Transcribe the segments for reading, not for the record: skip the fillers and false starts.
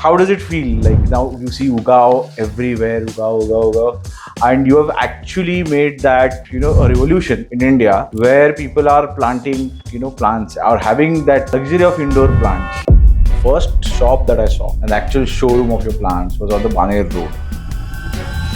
how does it feel? Like now you see Ugaoo everywhere, Ugaoo, and you have actually made that a revolution in India where people are planting plants or having that luxury of indoor plants. First shop that I saw, an actual showroom of your plants, was on the Bangalore road.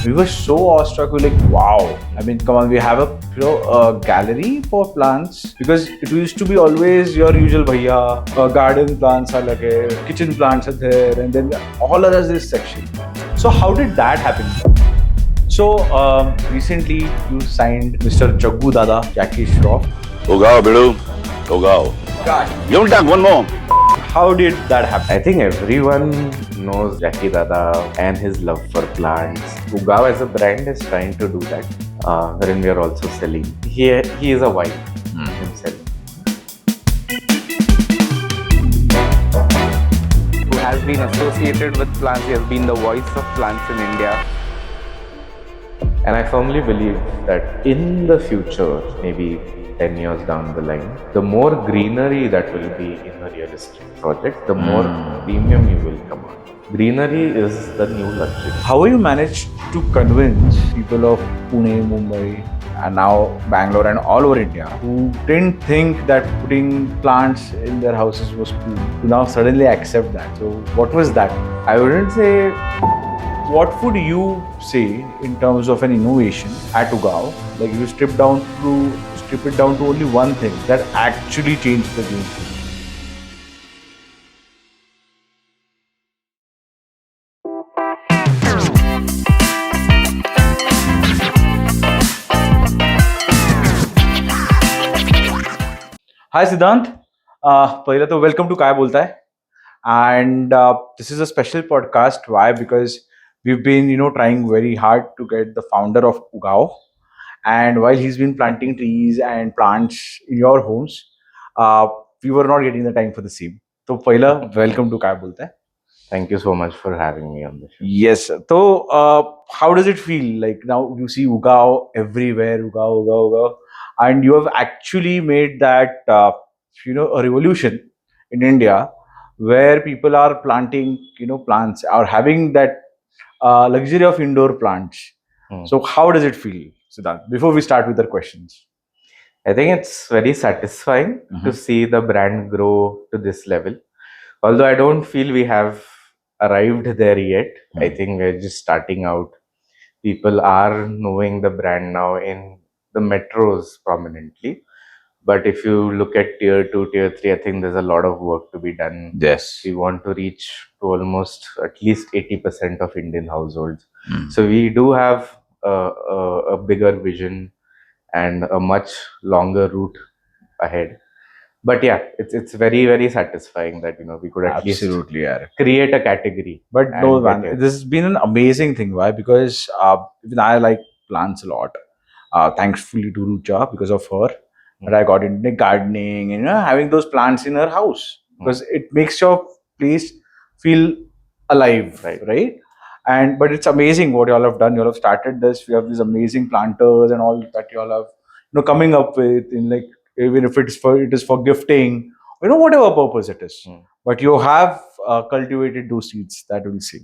We were so awestruck. We were like, wow. I mean, come on, we have a gallery for plants because it used to be always your usual bhaiya, garden plants are like kitchen plants are there, and then all others this section. So how did that happen? So recently you signed Mr. Jaggu Dada, Jackie Shroff. Ugaoo, Bidu. Ugaoo. Gosh, You don't talk one more. how did that happen? I think everyone knows Jackie Dada and his love for plants. Ugaoo as a brand is trying to do that, wherein we are also selling. He is a wife himself, who has been associated with plants. He has been the voice of plants in India. And I firmly believe that in the future, maybe 10 years down the line, the more greenery that will be in a real estate project, the more premium you will command. Greenery is the new luxury. How you managed to convince people of Pune, Mumbai, and now Bangalore and all over India who didn't think that putting plants in their houses was cool to now suddenly accept that? So what was that? I wouldn't say. What would you say in terms of an innovation at Ugaoo? Like you strip it down to only one thing that actually changed the game. Hi Siddhant. पहले तो welcome to Kay Boltaay. And this is a special podcast. Why? Because we've been trying very hard to get the founder of Ugaoo. And while he's been planting trees and plants in your homes, we were not getting the time for the same. So, Paila, welcome to Kay Boltaay. Thank you so much for having me on the show. Yes. So, how does it feel? Like now you see Ugaoo everywhere, Ugaoo, and you have actually made that a revolution in India where people are planting plants or having that luxury of indoor plants. So, how does it feel, Siddhant? Before we start with the questions. I think it's very satisfying to see the brand grow to this level. Although I don't feel we have arrived there yet. I think we're just starting out. People are knowing the brand now in the metros prominently. But if you look at tier 2, tier 3, I think there's a lot of work to be done. Yes. We want to reach to almost at least 80% of Indian households. So we do have a bigger vision and a much longer route ahead. But yeah, it's very, very satisfying that we could at least create a category. But and no, get man, it. this has been an amazing thing. Why? Because even I like plants a lot. Thankfully to Rucha because of her. But I got into gardening and having those plants in her house because it makes your place feel alive, right? And but it's amazing what y'all have done. Y'all have started this. We have these amazing planters and all that y'all have coming up with in like even if it is for gifting, whatever purpose it is. But you have cultivated those seeds that we'll see.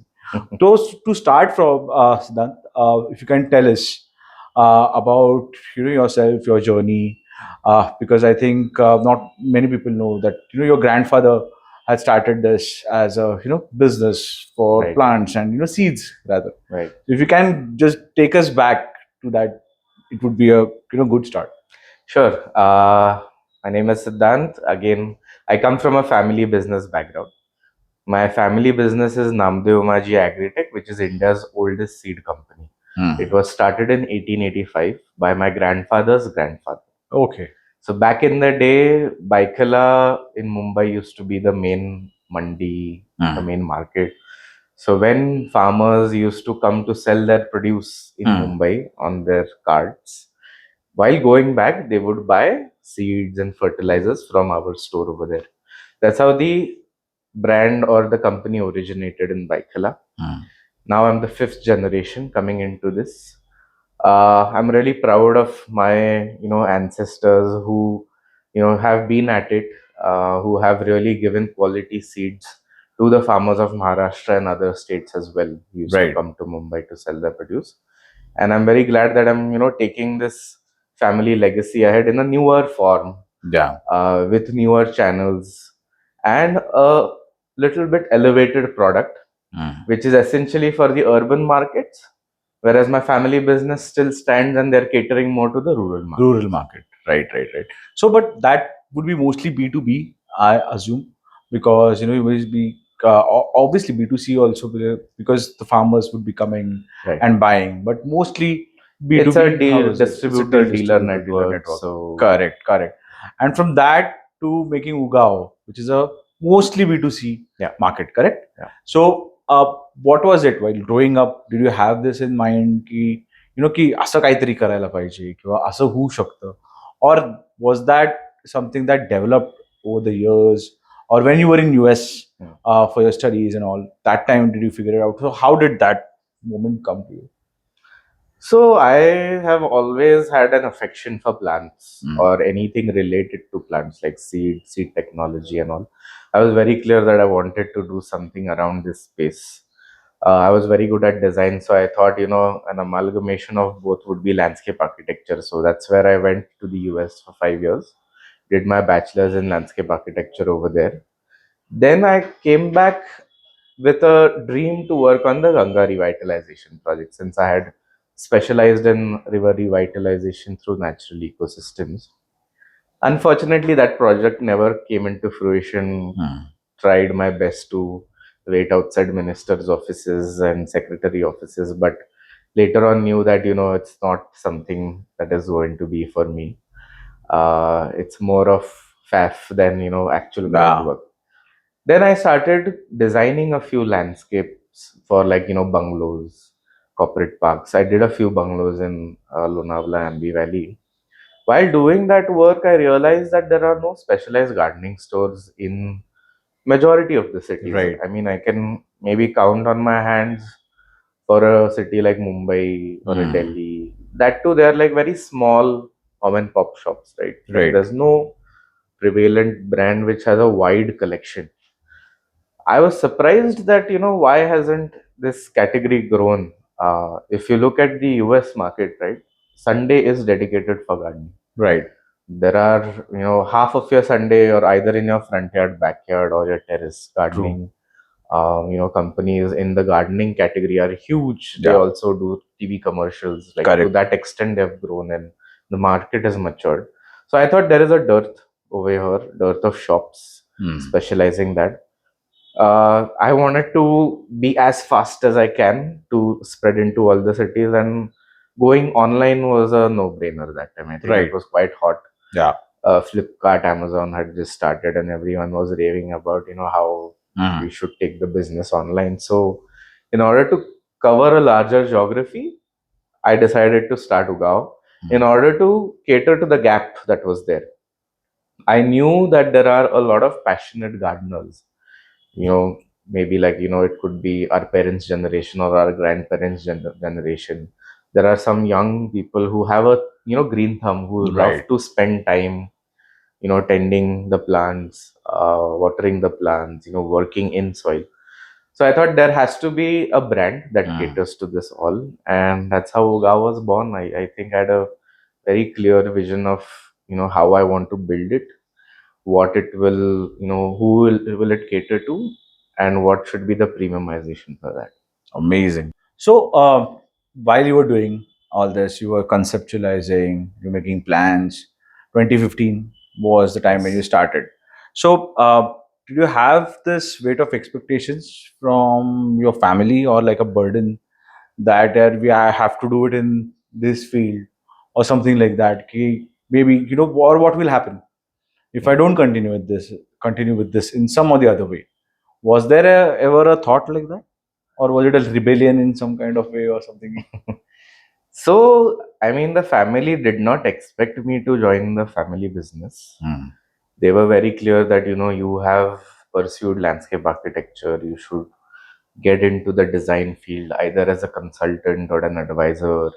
Those to start from, Siddhant, if you can tell us about yourself, your journey, because I think not many people know that your grandfather had started this as a business for Right. plants and seeds rather. Right. So if you can just take us back to that, it would be a good start. Sure. My name is Siddhant. Again, I come from a family business background. My family business is Namdev Maji Agritech, which is India's oldest seed company. It was started in 1885 by my grandfather's grandfather. Okay. So back in the day, Byculla in Mumbai used to be the main mandi, the main market. So when farmers used to come to sell their produce in Mumbai on their carts, while going back, they would buy seeds and fertilizers from our store over there. That's how the brand or the company originated in Byculla. Now I'm the fifth generation coming into this. I'm really proud of my ancestors who have been at it, who have really given quality seeds to the farmers of Maharashtra and other states as well. Who used to Right. come to Mumbai to sell their produce. And I'm very glad that I'm, taking this family legacy ahead in a newer form, Yeah. with newer channels and a little bit elevated product, Mm. which is essentially for the urban markets, whereas my family business still stands and they're catering more to the rural market. Rural market. Right, right, right. So, but that would be mostly B2B, I assume, because you will be obviously B2C also, because the farmers would be coming Right. and buying, but mostly It's a B2B. How is it? It's a distributor dealer distributor dealer network. network. So Correct, correct. And from that to making Ugaao, which is a mostly B2C Yeah. market, correct? Yeah. So, what was it while growing up? Did you have this in mind? की असं काहीतरी करायला पाहिजे किंवा असं होऊ शकतं, or was that something that developed over the years, or when you were in US for your studies and all that time did you figure it out? So how did that moment come to you? So I have always had an affection for plants Mm. or anything related to plants like seed technology and all. I was very clear that I wanted to do something around this space. I was very good at design, so I thought, an amalgamation of both would be landscape architecture. So that's where I went to the US for 5 years, did my bachelor's in landscape architecture over there. Then I came back with a dream to work on the Ganga revitalization project, since I had specialized in river revitalization through natural ecosystems. Unfortunately, that project never came into fruition. Tried my best to wait outside ministers' offices and secretary offices, but later on knew that it's not something that is going to be for me. It's more of faff than actual groundwork. Then I started designing a few landscapes for, like, bungalows, corporate parks. I did a few bungalows in Lonavala and Ambi Valley. While doing that work, I realized that there are no specialized gardening stores in majority of the cities. Right. I mean, I can maybe count on my hands for a city like Mumbai or a Delhi. That too, they are like very small mom and pop shops, right? Like, Right. there's no prevalent brand which has a wide collection. I was surprised that, why hasn't this category grown? If you look at the US market, right, Sunday is dedicated for gardening. Right. There are, half of your Sunday or either in your front yard, backyard, or your terrace gardening. Companies in the gardening category are huge. They Yeah. also do TV commercials. Like, to Correct. that extent, they've grown and the market has matured. So I thought there is a dearth over here, dearth of shops specializing that. I wanted to be as fast as I can to spread into all the cities, and going online was a no-brainer that time. I think Right. it was quite hot. Yeah. Flipkart, Amazon had just started, and everyone was raving about how we should take the business online. So, in order to cover a larger geography, I decided to start Ugaao in order to cater to the gap that was there. I knew that there are a lot of passionate gardeners. Maybe, like, it could be our parents' generation or our grandparents' generation. There are some young people who have a green thumb, who love Right. to spend time tending the plants, watering the plants, working in soil. So I thought there has to be a brand that caters to this all, and that's how Ugaao was born. I think I had a very clear vision of how I want to build it, what it will, who will it cater to, and what should be the premiumization for that. Amazing. So, while you were doing all this, you were conceptualizing, you're making plans. 2015 was the time when you started. So, did you have this weight of expectations from your family, or like a burden that I have to do it in this field, or something like that? Ki maybe, or what will happen if I don't continue with this in some or the other way? Was there ever a thought like that? Or was it a rebellion in some kind of way or something? So, I mean, the family did not expect me to join the family business. They were very clear that, you have pursued landscape architecture, you should get into the design field either as a consultant or an advisor,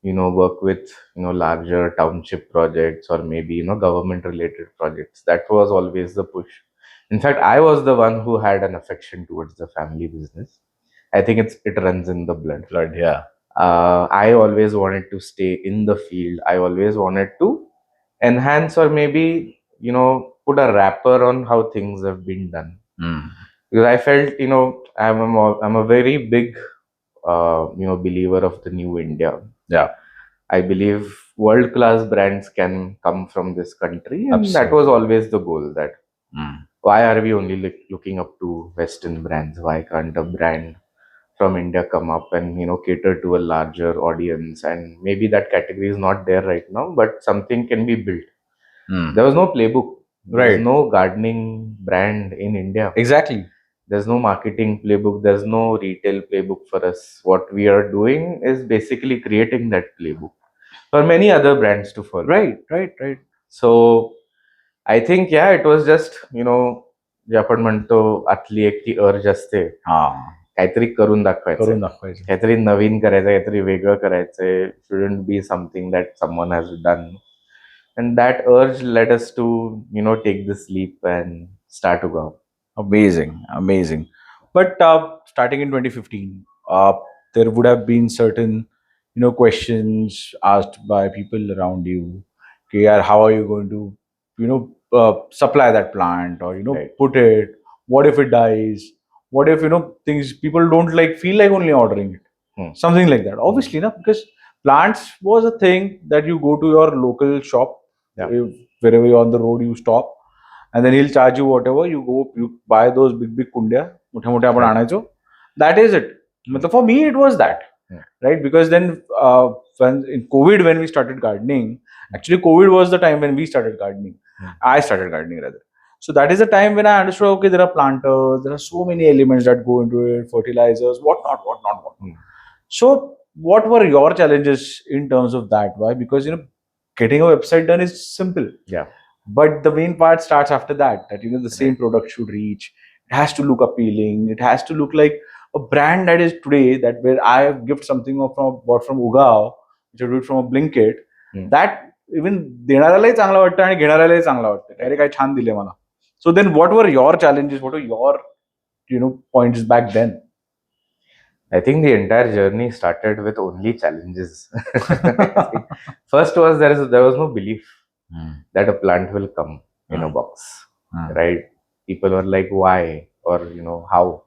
work with, larger township projects or maybe, government related projects. That was always the push. In fact, I was the one who had an affection towards the family business. I think it runs in the blood. Blood, yeah. I always wanted to stay in the field. I always wanted to enhance or maybe, put a wrapper on how things have been done. Mm. Because I felt, I'm a very big, believer of the new India. Yeah. I believe world class brands can come from this country, and that Absolutely. was always the goal. That Mm. why are we only looking up to Western brands? Why can't a brand from India come up and cater to a larger audience? And maybe that category is not there right now, but something can be built. Mm. There was no playbook. There's Right. no gardening brand in India. Exactly. There's no marketing playbook. There's no retail playbook for us. What we are doing is basically creating that playbook for many other brands to follow. Right. Right. Right. So I think, yeah, it was just, जे आपण म्हणतो आतली एक ती अर्ज असते, हा. काहीतरी करून दाखवायचं, करून दाखवायचं. काहीतरी नवीन करायचं, काहीतरी वेगळं करायचंय. Shouldn't be something that someone has done. And that urge led us to, take this leap and start Ugaoo. Amazing, amazing. But starting in 2015, there would have been certain, questions asked by people around you. Okay, yaar, how are you going to, supply that plant, or Right. put it? What if it dies? What if things people don't like feel like only ordering it? Something like that. Obviously, na, because plants was a thing that you go to your local shop, Yeah. wherever you're on the road, you stop, and then he'll charge you whatever. You go, you buy those big kundya, मोठ्या मोठ्या आपण Right. आणायचो. That is it. मतलब for me it was that, right? Because then when in COVID, when we started gardening, actually COVID was the time when we started gardening. I started gardening rather. So that is the time when I understood, okay, there are planters, there are so many elements that go into it, fertilizers, whatnot. So what were your challenges in terms of that? Why? Because getting a website done is simple. Yeah. But the main part starts after that. That the same product should reach. It has to look appealing. It has to look like a brand that is today. That where I gift something from bought from Ugaoo, which I do it from a Blinkit. That even देणाऱ्यालाही चांगला वाटतं आणि घेणाऱ्यालाही चांगला वाटतं. अरे काय छान दिले मला. So then, what were your challenges? What were your points back then? I think the entire journey started with only challenges. First was there was no belief that a plant will come in a box, right? People were like, why, or how?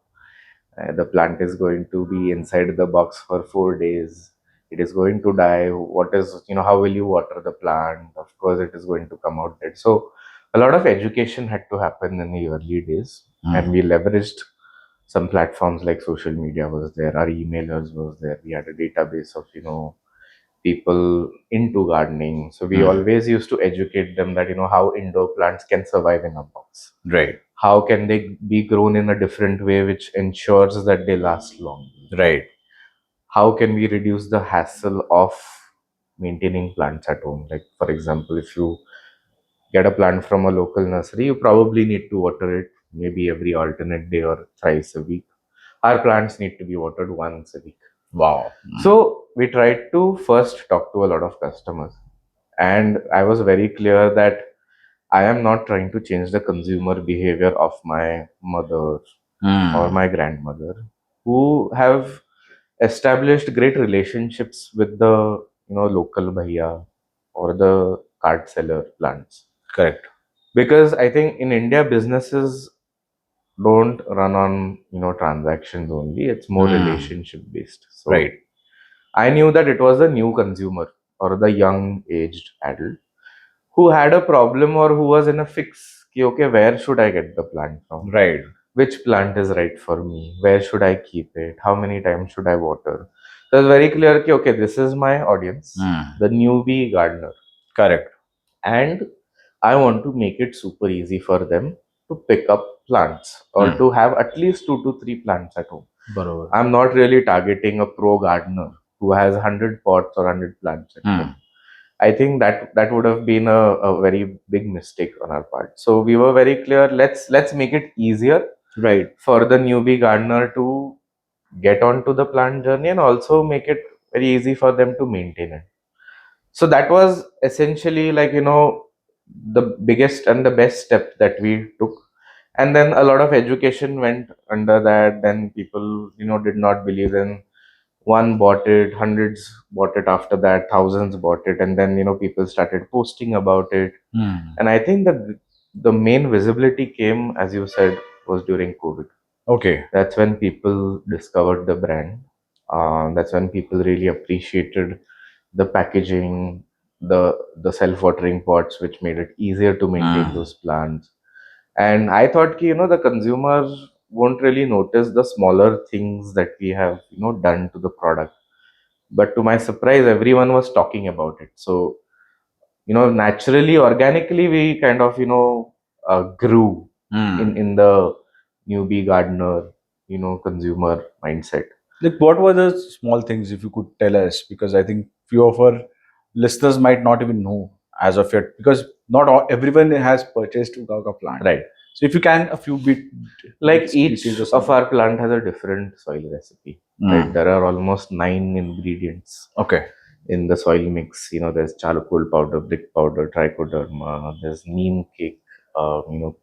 The plant is going to be inside the box for 4 days. It is going to die. What is, how will you water the plant? Of course, it is going to come out dead. So a lot of education had to happen in the early days, and we leveraged some platforms like social media was there, our emailers was there. We had a database of people into gardening. So we always used to educate them that how indoor plants can survive in a box. Right. How can they be grown in a different way which ensures that they last long? Right. How can we reduce the hassle of maintaining plants at home? Like, for example, if you get a plant from a local nursery, you probably need to water it maybe every alternate day or thrice a week. Our plants need to be watered once a week. Wow. So we tried to first talk to a lot of customers, and I was very clear that I am not trying to change the consumer behavior of my mother or my grandmother, who have established great relationships with the local bhaiya or the cart seller plants. Correct. Because I think in India businesses don't run on transactions only. It's more relationship based. So Right. I knew that it was the new consumer or the young aged adult who had a problem or who was in a fix. Okay, where should I get the plant from? Right. Which plant is right for me? Where should I keep it? How many times should I water? So it's very clear. Okay, this is my audience, the newbie gardener. Correct. And I want to make it super easy for them to pick up plants or to have at least 2 to 3 plants at home. Barabar. I'm not really targeting a pro gardener who has 100 pots or 100 plants at home. I think that would have been a very big mistake on our part. So we were very clear. Let's make it easier, Right. for the newbie gardener to get onto the plant journey, and also make it very easy for them to maintain it. So that was essentially like the biggest and the best step that we took. And then a lot of education went under that. Then people, did not believe in. One bought it, hundreds bought it after that, thousands bought it, and then people started posting about it. And I think that the main visibility came, as you said, was during COVID. Okay. That's when people discovered the brand. That's when people really appreciated the packaging, the self-watering pots, which made it easier to maintain those plants. And I thought, the consumer won't really notice the smaller things that we have, done to the product. But to my surprise, everyone was talking about it. So, naturally, organically, we kind of, grew in the newbie gardener, consumer mindset. Like, what were the small things, if you could tell us? Because I think few of our listeners might not even know as of yet, because not all, everyone has purchased Ugaoo plant. Right. So if you can, a few Like bits, each details or of something. our plant has a different soil recipe. Right. There are almost 9 ingredients Okay. in the soil mix. There's charcoal powder, brick powder, trichoderma, there's neem cake,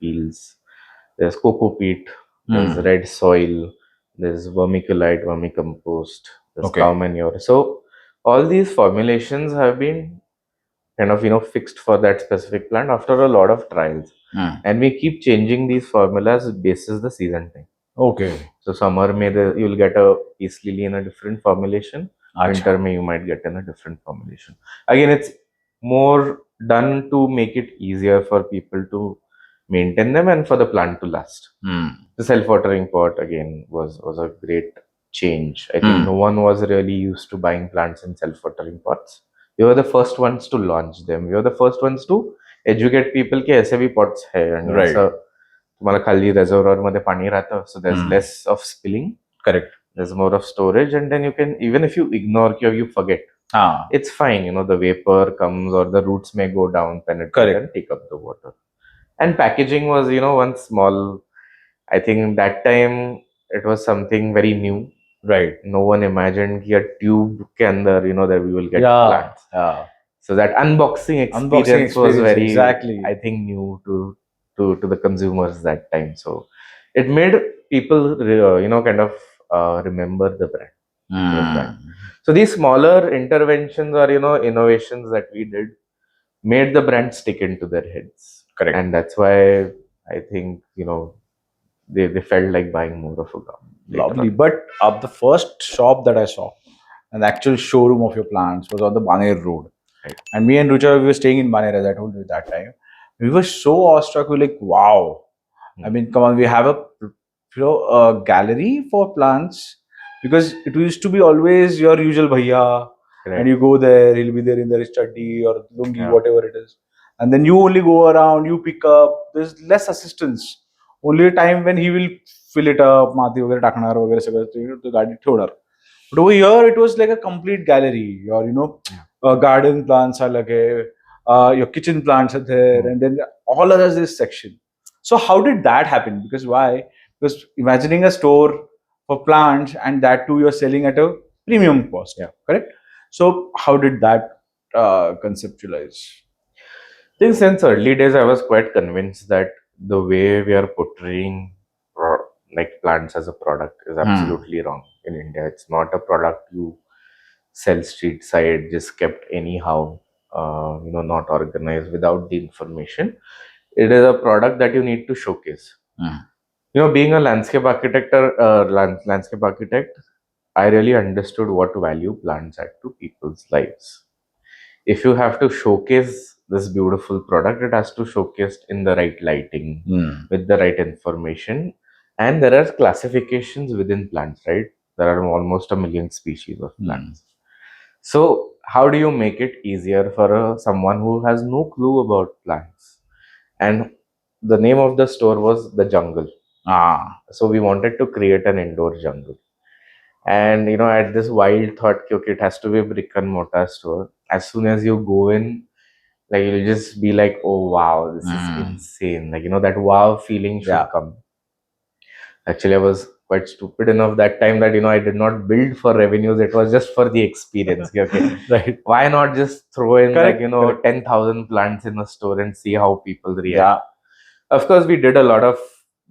peels, there's cocoa peat, there's red soil, there's vermiculite, vermicompost, there's Okay. cow manure. So all these formulations have been kind of fixed for that specific plant after a lot of trials. And we keep changing these formulas basis the season time. Okay. So summer may you'll get a peace lily in a different formulation. Acha. Winter may you might get in a different formulation. Again, it's more done to make it easier for people to maintain them and for the plant to last. The self-watering pot again was a great change. I think no one was really used to buying plants in self-watering pots. We were the first ones to launch them. We were the first ones to educate people कि ऐसे भी pots है and Right. ऐसा तुम्हाला खाली reservoir मध्ये पाणी राहतं, so there's less of spilling. Correct. There's more of storage, and then you can, even if you ignore or you forget, it's fine. The vapor comes or the roots may go down, penetrate and take up the water. And packaging was, one small. I think that time it was something very new. Right. No one imagined कि a tube के अंदर, that we will get plants. Yeah. So that unboxing experience was very, exactly. I think, new to the consumers that time. So it made people, kind of remember the brand. So these smaller interventions or innovations that we did made the brand stick into their heads. Correct. And that's why I think they felt like buying more of a garment. Lovely. But the first shop that I saw, an actual showroom of your plants, was on the Baner Road. Right. And me and Rucha, we were staying in Baner, as I told you at that time. We were so awestruck. We were like, wow. I mean, come on, we have a gallery for plants, because it used to be always your usual bhaiya, and you go there, he'll be there in their study or lungi, whatever it is. And then you only go around, you pick up, there's less assistance. Only a time when he will fill it up, माती वगैरह टाकणार वगैरह सगळं तो गाडी ठेवणार. But over here, it was like a complete gallery. Your garden plants are like your kitchen plants are there, and then all others this section. So how did that happen? Because why? Because imagining a store for plants, and that too you're selling at a premium cost. Yeah, correct. So how did that conceptualize? I think since early days, I was quite convinced that the way we are portraying like plants as a product is absolutely wrong in India. It's not a product you sell street side, just kept anyhow, not organized without the information. It is a product that you need to showcase. Being a landscape architect, I really understood what value plants add to people's lives. If you have to showcase this beautiful product, it has to showcase in the right lighting, with the right information. And there are classifications within plants, right? There are almost 1 million species of plants. So how do you make it easier for someone who has no clue about plants? And the name of the store was The Jungle. So we wanted to create an indoor jungle. And I had this wild thought, okay, it has to be a brick and mortar store. As soon as you go in, like, you'll just be like, oh wow, this is insane. Like, that wow feeling should come. Actually, I was quite stupid enough that time that I did not build for revenues. It was just for the experience. Okay, Right. Why not just throw in Correct. 10,000 plants in a store and see how people react? Of course, we did a lot of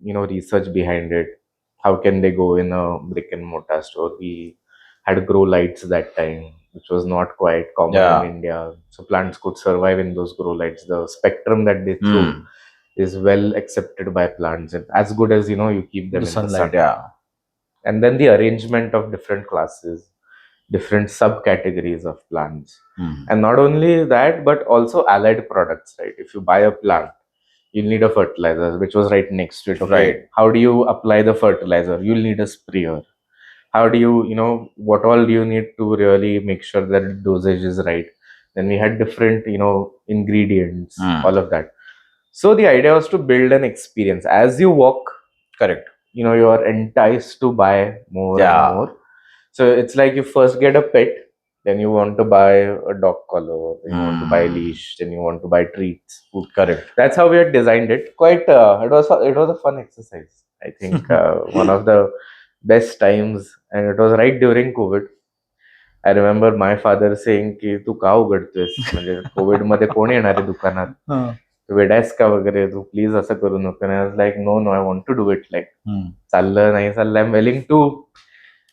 research behind it. How can they go in a brick and mortar store? We had grow lights that time, which was not quite common Yeah. in India. So plants could survive in those grow lights. The spectrum that they throw is well accepted by plants, and as good as you keep them The in the sunlight, sun. yeah. And then the arrangement of different classes, different subcategories of plants. And not only that, but also allied products, right? If you buy a plant, you'll need a fertilizer, which was right next to it. Okay, Right. how do you apply the fertilizer? You'll need a sprayer. How do what all do you need to really make sure that the dosage is right? Then we had different, ingredients, all of that. So the idea was to build an experience. As you walk, Correct. you are enticed to buy more and Yeah. more. So it's like you first get a pet, then you want to buy a dog collar, then you want to buy a leash, then you want to buy treats, food. Correct. That's how we had designed it. Quite, it was a fun exercise. I think one of the best times, and it was right during COVID. I remember my father saying की तू का उघडतोयस म्हणजे Covid मध्ये कोण येणार आहे दुकानात तू वेडायस का वगैरे तू प्लीज असं करू नको like no no I want to do it like चाललं नाही चाललं I am willing to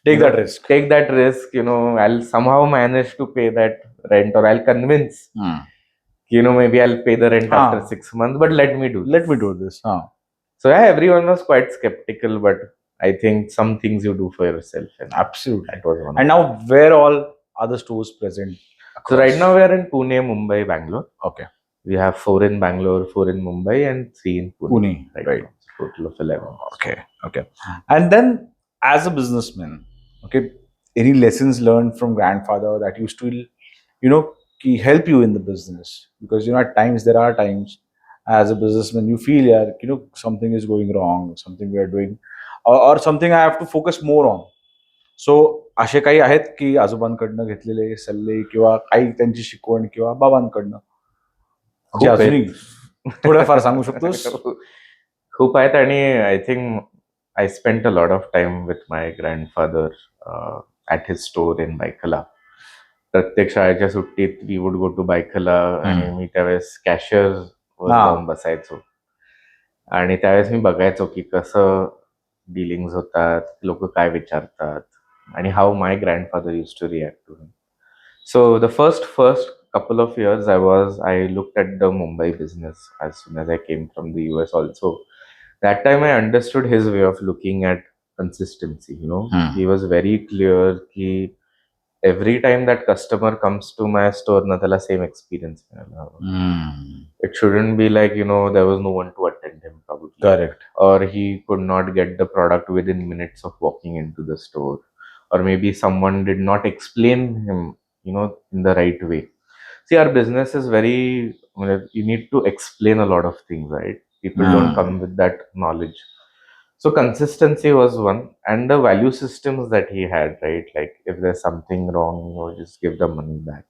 Take that risk. take that risk. I'll somehow manage to pay that rent, or I'll convince maybe I'll pay the rent after 6 months, but let me do Let me do this. So yeah, everyone was quite skeptical, but I think some things you do for yourself, and Absolutely. that was one. And now, where all are the stores present? So right now we are in Pune, Mumbai, Bangalore. Okay. We have 4 in Bangalore, 4 in Mumbai, and 3 in Pune. Right. Now. Total of 11. Okay. And then, as a businessman, okay, any lessons learned from grandfather that you still, help you in the business? Because at times there are times as a businessman you feel, yeah, something is going wrong, something we are doing, or something I have to focus more on. सो असे काही आहेत की आजोबांकडनं घेतलेले सल्ले किंवा काही त्यांची शिकवण किंवा बाबांकडनं जे अजूनही थोडंफार सांगू शकतोस? खूप आहेत आणि I think I spent a lot of time with my grandfather at his store in Byculla. प्रत्येक शाळेच्या सुट्टीत we would go to Byculla आणि मी त्यावेळेस कॅशियर वर जाऊन बसायचो आणि त्यावेळेस मी बघायचो की कसं डिलिंग्स होतात, लोक काय विचारतात, आणि how my grandfather use to react to him. So the first couple of years I looked at the Mumbai business as soon as I came from the US also. That time I understood his way of looking at consistency. He was very clear ki every time that customer comes to my store na tala same experience it shouldn't be like there was no one to attend him probably. Correct. Or he could not get the product within minutes of walking into the store, or maybe someone did not explain him in the right way. See, our business is very, you need to explain a lot of things, right? People don't come with that knowledge. So consistency was one, and the value systems that he had, right? Like if there's something wrong, just give the money back.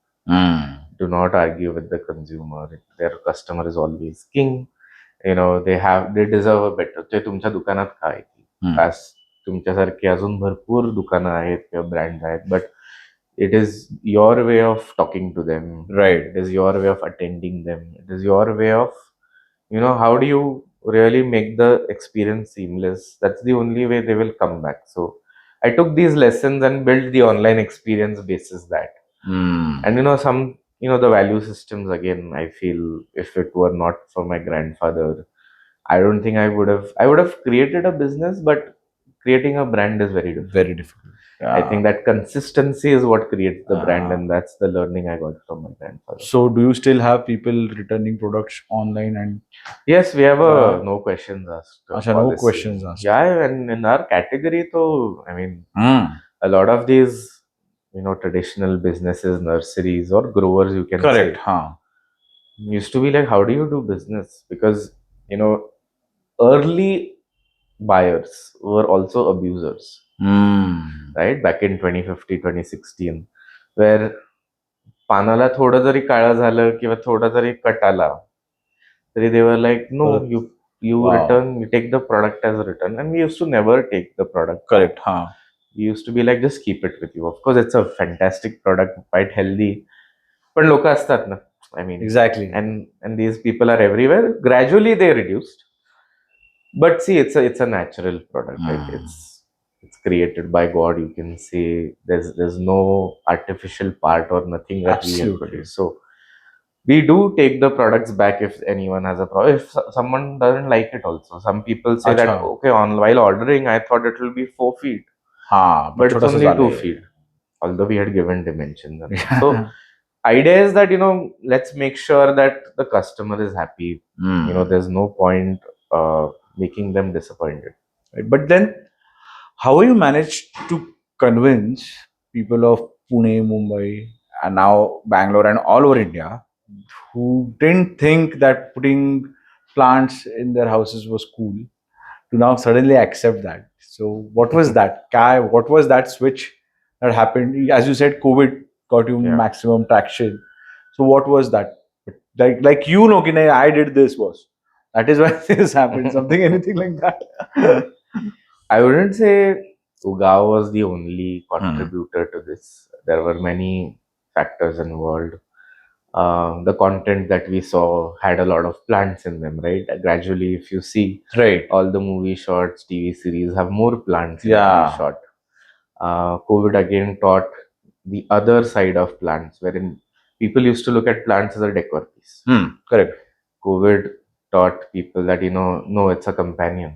Do not argue with the consumer. Their customer is always king. They deserve a better. ते तुमच्या दुकानात काय आज तुमच्यासारखी अजून भरपूर दुकानं आहेत किंवा ब्रँड आहेत, but it is your way of talking to them, right? It is your way of attending them. It is your way of how do you really make the experience seamless? That's the only way they will come back. So I took these lessons and built the online experience basis that. And some the value systems, again, I feel if it were not for my grandfather, I don't think I would have created a business, but creating a brand is very difficult. Very difficult. I think that consistency is what creates the brand, and that's the learning I got from my grandfather. So do you still have people returning products online? And yes, we have a no questions asked. No questions asked. Yeah, and in our category, though, I mean, a lot of these, traditional businesses, nurseries or growers, you can correct, say, used to be like, how do you do business? Because early buyers were also abusers. Right, back in 2015, 2016, where पानाला थोडं जरी काळं झालं किंवा थोडा जरी cut आला तरी they were like, no, you return, you take the product as a return, and we used to never take the product. Correct. We used to be like, just keep it with you. Of course, it's a fantastic product, quite healthy, पण लोक असतात ना, I mean, exactly, and these people are everywhere. Gradually they reduced, But see, it's a natural product, right? Hmm. It's created by God. You can say there's no artificial part or nothing that we have Absolutely. produced. So we do take the products back if anyone has a problem. If someone doesn't like it, also some people say that Acha. okay, on while ordering, I thought it will be 4 feet, हाँ, but but it's छोटा सा only जाल 2 feet. है. Although we had given dimensions and all. So idea is that let's make sure that the customer is happy. There's no point making them disappointed. Right. But then, how you managed to convince people of Pune, Mumbai, and now Bangalore and all over India who didn't think that putting plants in their houses was cool to now suddenly accept that? So, what was that? What was that switch that happened? As you said, COVID got you Yeah. maximum traction. So, what was that? Like I did this was that is why this happened. Something, anything like that. I wouldn't say Ugaoo was the only Hmm. contributor to this. There were many factors involved. The content that we saw had a lot of plants in them, right? Gradually, if you see, Right. all the movie shorts, TV series have more plants in every Yeah. shot. COVID again taught the other side of plants, wherein people used to look at plants as a decor piece. Correct. COVID taught people that, no, it's a companion,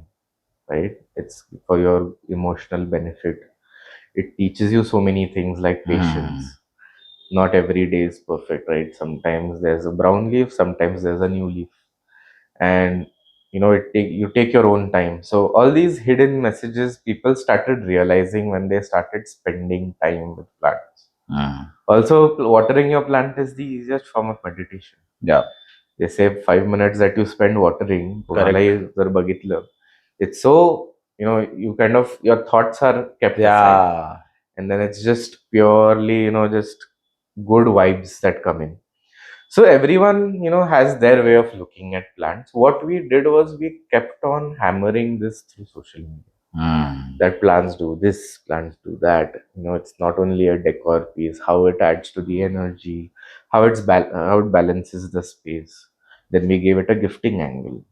right? It's for your emotional benefit. It teaches you so many things like patience. Not every day is perfect, right? Sometimes there's a brown leaf, sometimes there's a new leaf. And you take your own time. So all these hidden messages people started realizing when they started spending time with plants. Also, watering your plant is the easiest form of meditation. Yeah. They say 5 minutes that you spend watering, Correct. जर बघितलं, it's so, you kind of, your thoughts are kept aside. Yeah. And then it's just purely, just good vibes that come in. So everyone, has their way of looking at plants. What we did was we kept on hammering this through social media. That plants do this, plants do that. It's not only a decor piece, how it adds to the energy, how it balances the space. Then we gave it a gifting angle.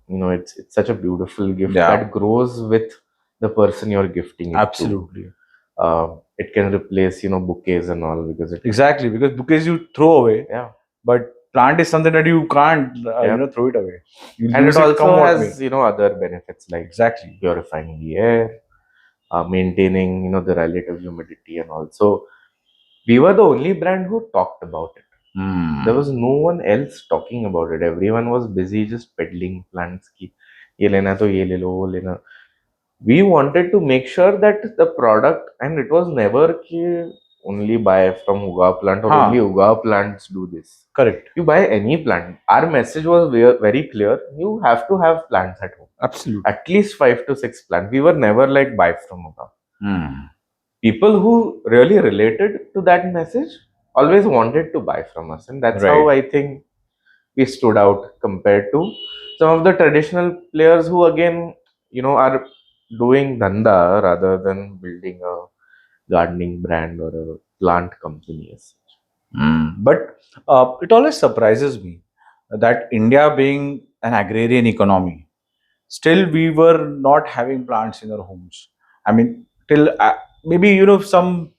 It's such a beautiful gift Yeah. that grows with the person you're gifting it to. Absolutely. It can replace bouquets and all, because it Exactly. Because bouquets you throw away, yeah. but plant is something that you can't, Yeah. throw it away. You And it lose it come also what may. has other benefits like Exactly. purifying the air, maintaining the relative humidity, and also we were the only brand who talked about it. There was no one else talking about it. Everyone was busy just peddling plants ki ye lena to ye le lo, wo lena. We wanted to make sure that the product, and it was never ki only buy from Ugaoo plant or only Ugaoo plants do this. Correct. You buy any plant. Our message was very clear. You have to have plants at home. Absolutely. At least 5 to 6 plants. We were never like buy from Ugaoo. People who really related to that message always wanted to buy from us, and that's how I think we stood out compared to some of the traditional players who again are doing dhanda rather than building a gardening brand or a plant company as such. But it always surprises me that India being an agrarian economy, still we were not having plants in our homes. I mean, till maybe some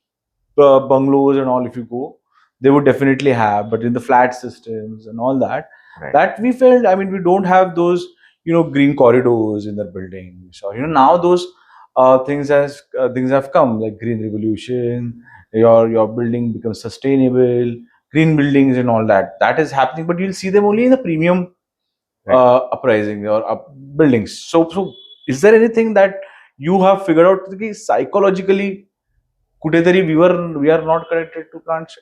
bungalows and all, if you go, they would definitely have, but in the flat systems and all that, Right. that we felt, I mean, we don't have those green corridors in the buildings, or now those things have come, like green revolution. Your building becomes sustainable, green buildings and all that. That is happening, but you'll see them only in the premium Right. uprising or buildings. So is there anything that you have figured out psychologically कुठेतरी we are not connected to plants?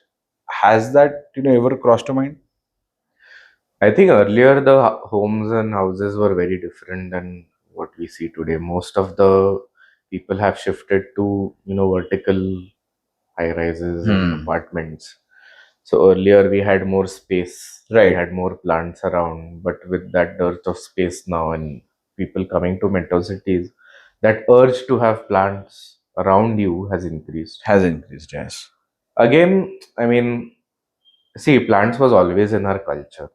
Has that ever crossed your mind? I think earlier the homes and houses were very different than what we see today. Most of the people have shifted to vertical high rises and apartments. So earlier we had more space, we Right. had more plants around, but with that dearth of space now and people coming to metro cities, that urge to have plants around you has increased. Has increased, yes. Again, I mean, see, plants was always in our culture,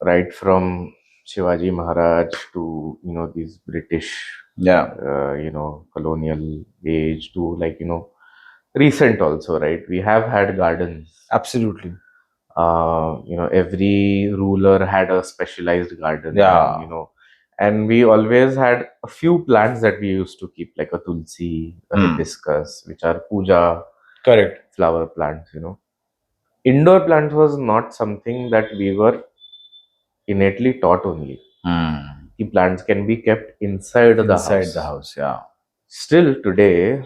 right from Shivaji Maharaj to, these British, Yeah, colonial age to, like, recent also, right? We have had gardens. absolutely. Every ruler had a specialized garden. Yeah. And we always had a few plants that we used to keep, like a tulsi, a Hmm. hibiscus, which are puja Correct. flower plants. Indoor plants was not something that we were innately taught only. The plants can be kept inside the Inside house. the house, yeah. Still today,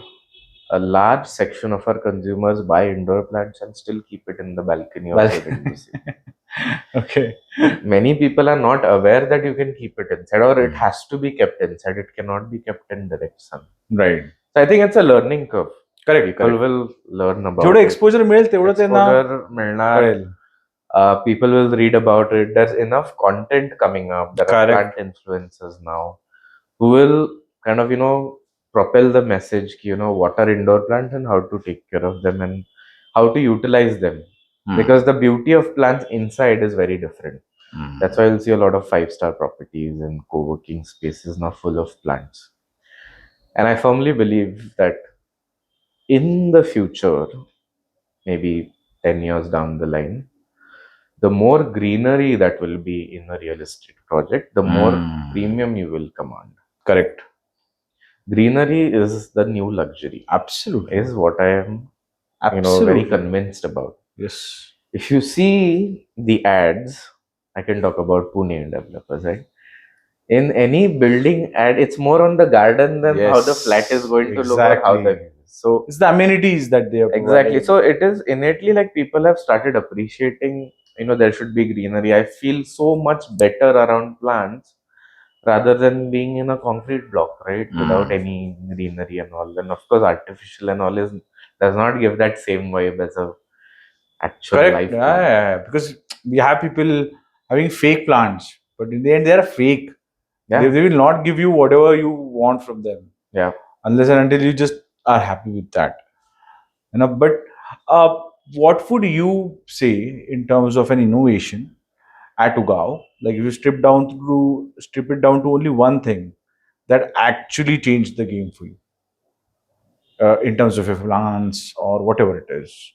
a large section of our consumers buy indoor plants and still keep it in the balcony of their windows. Okay. Many people are not aware that you can keep it inside, or it has to be kept inside. It cannot be kept in direct sun. Right. So I think it's a learning curve. Correct. People Correct. will learn about जेवढं it. Exposure मिळेल तेवढं त्यांना Exposure मिळणार. कळेल. People will read about it. There's enough content coming up. There are Correct. plant influencers now who will kind of, propel the message, what are indoor plants and how to take care of them and how to utilize them. Because the beauty of plants inside is very different. That's why you'll see a lot of 5-star properties and co-working spaces now full of plants. And I firmly believe that in the future, maybe 10 years down the line, the more greenery that will be in a real estate project, the more premium you will command. Correct. Greenery is the new luxury. Absolutely. Is what I am, Absolutely. very convinced about. Yes. If you see the ads, I can talk about Pune developers, right? In any building ad, it's more on the garden than how the flat is going to look or how the. So it's the amenities that they are exactly. providing. So it is innately like people have started appreciating, there should be greenery. I feel so much better around plants rather than being in a concrete block, right? Without any greenery and all. And of course, artificial and all does not give that same vibe as a actual Correct. life Yeah, plant. yeah, because we have people having fake plants, but in the end, they are fake. Yeah. They will not give you whatever you want from them. Yeah. Unless and until you just are happy with that. But uh, what would you say in terms of an innovation at Ugaoo? Like if you strip it down to only one thing that actually changed the game for you in terms of your plants or whatever it is.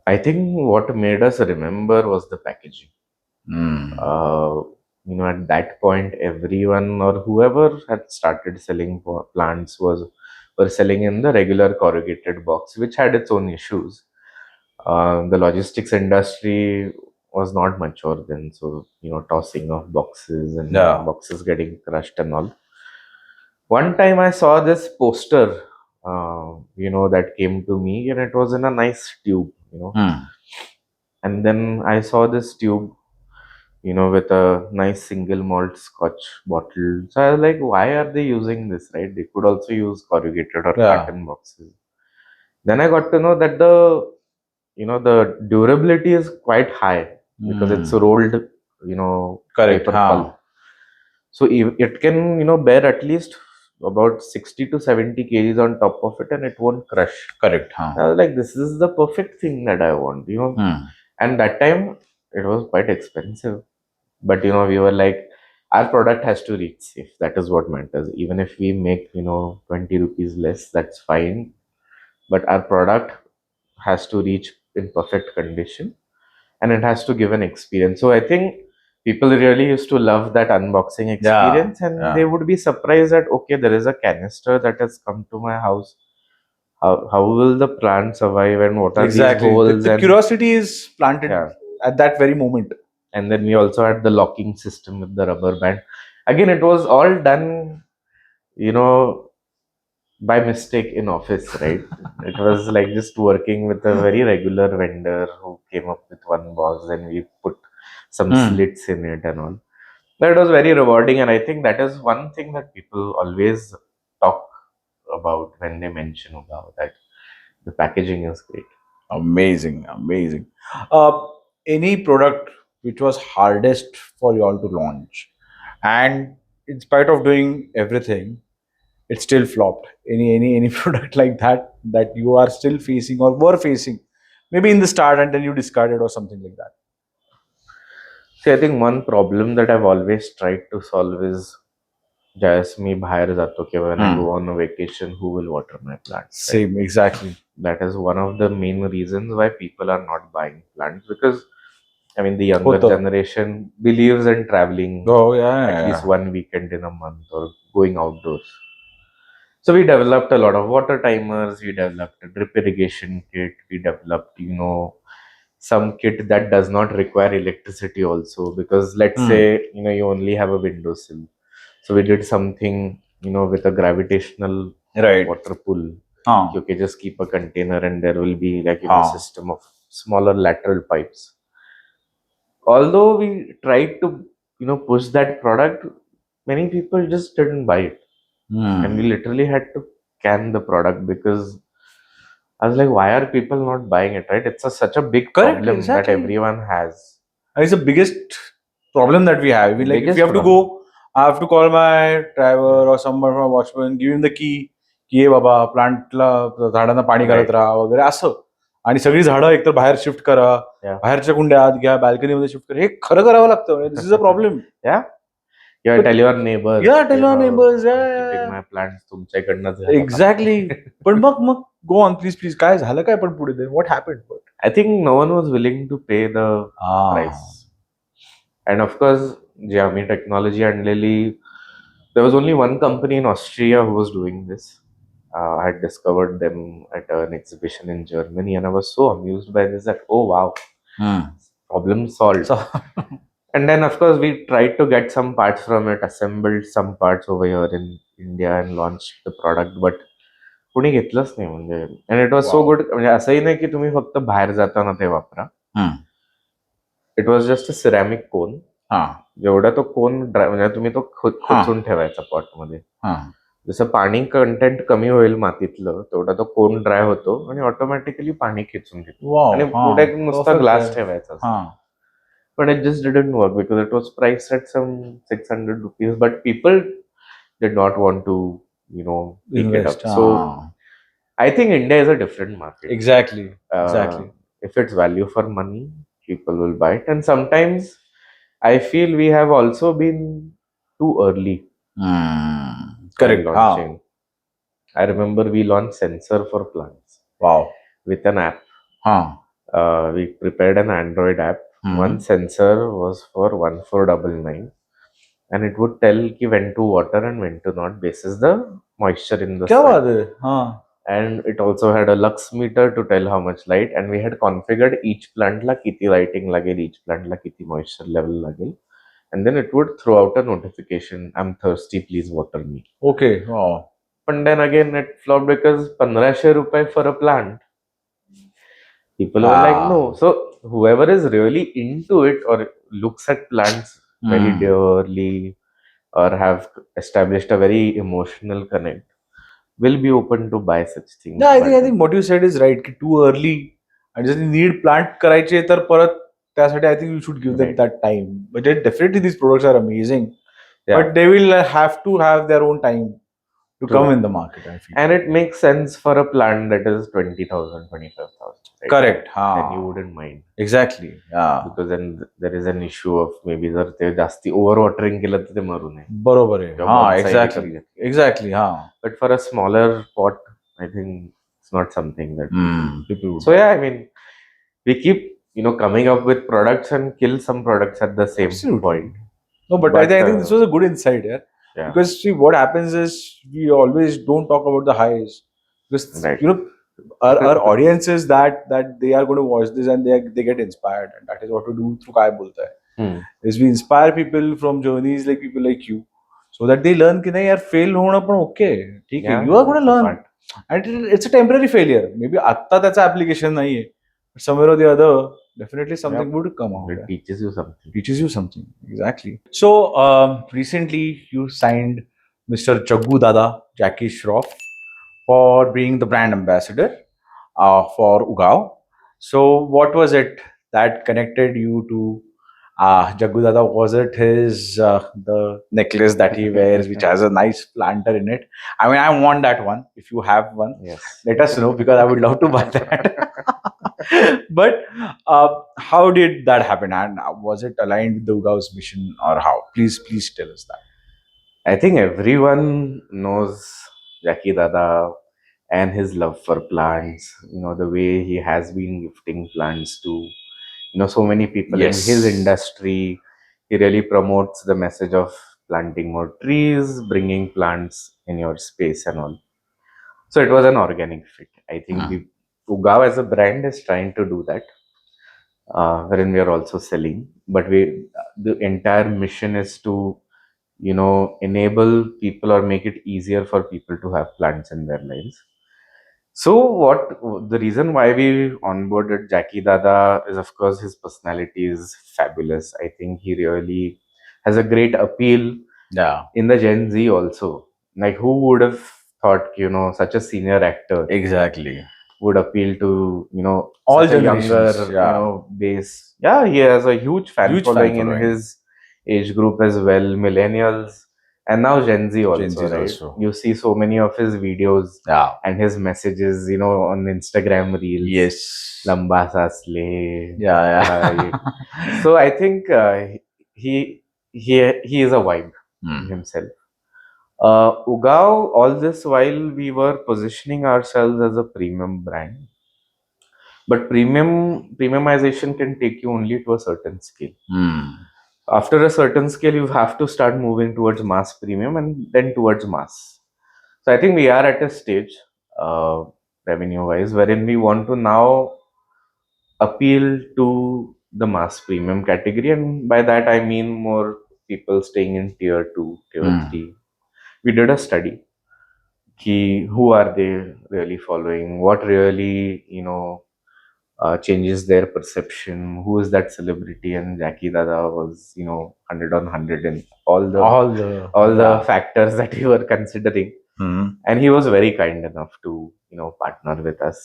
I think what made us remember was the packaging. At that point, everyone or whoever had started selling plants were selling in the regular corrugated box, which had its own issues. The logistics industry was not mature then, so tossing of boxes and Yeah. boxes getting crushed and all. One time I saw this poster, that came to me, and it was in a nice tube, and then I saw this tube, with a nice single malt scotch bottle. So I was like, why are they using this, right? They could also use corrugated or Yeah. carton boxes. Then I got to know that the durability is quite high because it's rolled, Correct. paper pulp. So it can, bear at least about 60 to 70 kgs on top of it and it won't crush. Correct. I was like, this is the perfect thing that I want, And that time it was quite expensive. But, we were like, our product has to reach safe. That is what matters. Even if we make, 20 rupees less, that's fine. But our product has to reach in perfect condition and it has to give an experience. So I think people really used to love that unboxing experience and they would be surprised that, okay, there is a canister that has come to my house. How will the plant survive and what are these holes? The curiosity is planted Yeah. at that very moment. And then we also had the locking system with the rubber band. Again, it was all done, by mistake in office, right? It was like just working with a very regular vendor who came up with one box and we put some slits in it and all. But it was very rewarding, and I think that is one thing that people always talk about when they mention Ugaoo, that the packaging is great. Amazing. Any product which was hardest for you all to launch, and in spite of doing everything, it still flopped. Any product like that you are still facing or were facing, maybe in the start and then you discarded or something like that. See, I think one problem that I've always tried to solve is ज्यावेळेस मी बाहेर जातो किंवा when I go on a vacation, who will water my plants? Right? Same, exactly. That is one of the main reasons why people are not buying plants, because I mean the younger Hoto. generation believes in traveling Oh yeah, at least one weekend in a month or going outdoors. So we developed a lot of water timers, we developed a drip irrigation kit, we developed, some kit that does not require electricity also, because let's say, you only have a windowsill. So we did something, with a gravitational right. water pool. Huh. You can just keep a container and there will be like, a system of smaller lateral pipes. Although we tried to, push that product, many people just didn't buy it. And we literally had to can the product, because I was like, why are people not buying it, right? It's such a big Correct, problem that exactly. everyone has. It's the biggest problem that we have. We, like, if Biggest we have to problem. go, I have to call my driver or someone from watchman, give him the key, की ये बाबा प्लांटला झाडांना पाणी घालत Right. राहा वगैरे असं. आणि सगळी झाडं एकतर बाहेर शिफ्ट करा, Yeah. बाहेरच्या कुंड्या आत घ्या, बाल्कनीमध्ये शिफ्ट करा. हे खरं करावं लागतं. This is a problem. Yeah. Yeah, But- tell your neighbors. Yeah, tell your neighbors, I'm yeah. keeping my plants तुमच्याकडनंच घ्यायला. Exactly. पण मग go on, please. काय झालं काय पण पुढे ते? What happened? I think no one was willing to pay the price. And of course, जे आम्ही technology आणलेली, there was only one company in Austria who was doing this. I had discovered them at an exhibition in Germany, and I was so amused by this that, oh wow, problem solved. And then, of course, we tried to get some parts from it, assembled some parts over here in India and launched the product. But कोणी घेतलंच नाही म्हणजे. And it was so good. म्हणजे असंही नाही की तुम्ही फक्त बाहेर जाताना ते वापरा. It was just a ceramic cone. जेवढा तो कोन म्हणजे तुम्ही तो खोचून ठेवायचा पॉट मध्ये. जसं पाणी कंटेंट कमी होईल मातीतलं तेवढा तो कोन ड्राय होतो आणि ऑटोमॅटिकली पाणी खेचून घेतो. आणि पुढे नुसता ग्लास ठेवायचा. But it just didn't work because it was priced at some 600 rupees. But people did not want to, pick it up. So I think India is a different market. Exactly. If it's value for money, people will buy it. And sometimes I feel we have also been too early. Correct. Launching. I remember we launched sensor for plants. Wow. With an app. We prepared an Android app. One sensor was for 1499, and it would tell when to water and when to not, basis the moisture in the soil. And it also had a lux meter to tell how much light, and we had configured each plant la kiti lighting lagel, each plant la kiti moisture level lagel, and then it would throw out a notification, I'm thirsty, please water me. Okay. Wow. But then again it flopped because 1500 rupees for a plant. People were like, no. So whoever is really into it or looks at plants very dearly or have established a very emotional connect will be open to buy such things. Yeah, I think what you said is right. Too early and just need plant करायचे तर परत त्यासाठी I think you should give them that time. But definitely these products are amazing. Yeah. But they will have to have their own time to come in the market, I feel. And it makes sense for a plant that is 20,000, 25,000. Right? Correct. Then you wouldn't mind. Exactly. Yeah. Because then there is an issue of maybe जर ते जास्ती overwatering केलं तर ते मरू नये. बरोबर आहे. Exactly. But for a smaller pot, I think it's not something that people would. So yeah, I mean, we keep coming up with products and kill some products at the same point. No, but I think this was a good insight here. Yeah. Because see, what happens is we always don't talk about the highs because our audience is that they are going to watch this and they get inspired, and that is what we do through Kay Boltaay. Is we inspire people from journeys like people like you, so that they learn कि नहीं यार fail होना पण okay, ठीक है, you are going to learn, and it's a temporary failure. Maybe आता त्याचा application नहीं है, but somewhere or the other, definitely something would come out. It teaches you something. Exactly. So recently you signed Mr. Jaggu Dada, Jackie Shroff, for being the brand ambassador for Ugaoo. So what was it that connected you to Jaggu Dada? Was it his the necklace that he wears, which has a nice planter in it? I mean, I want that one. If you have one, yes, let us know because I would love to buy that. But how did that happen, and was it aligned with the Ugao's mission, or how? Please tell us that. I think everyone knows Jackie Dada and his love for plants. The way he has been gifting plants to so many people in his Yes. industry. He really promotes the message of planting more trees, bringing plants in your space and all. So it was an organic fit. I think Mm. Ugaao as a brand is trying to do that, wherein we are also selling. But the entire mission is to enable people or make it easier for people to have plants in their lives. So what the reason why we onboarded Jackie Dada is, of course, his personality is fabulous. I think he really has a great appeal Yeah. in the Gen Z also. Like, who would have thought, such a senior actor Exactly. would appeal to, All such a generations. younger, Yeah. base. Yeah, he has a huge fan Huge fan following in following. his age group as well, millennials, and now Gen Z Gen also, Z's right? also. You see so many of his videos Yeah. and his messages, on Instagram reels. Yes. Lamba sa sleigh. Yeah. So I think he he is a vibe Hmm. himself. Ugaao, all this while we were positioning ourselves as a premium brand, but premiumization can take you only to a certain scale. Hmm. After a certain scale, you have to start moving towards mass premium and then towards mass. So I think we are at a stage, revenue wise, wherein we want to now appeal to the mass premium category, and by that I mean more people staying in tier 2, tier Hmm. 3. We did a study. Who are they really following? What really, changes their perception? Who is that celebrity? And Jackie Dada was, 100 on 100 in All the all the yeah. factors that we were considering. Hmm. And he was very kind enough to, partner with us.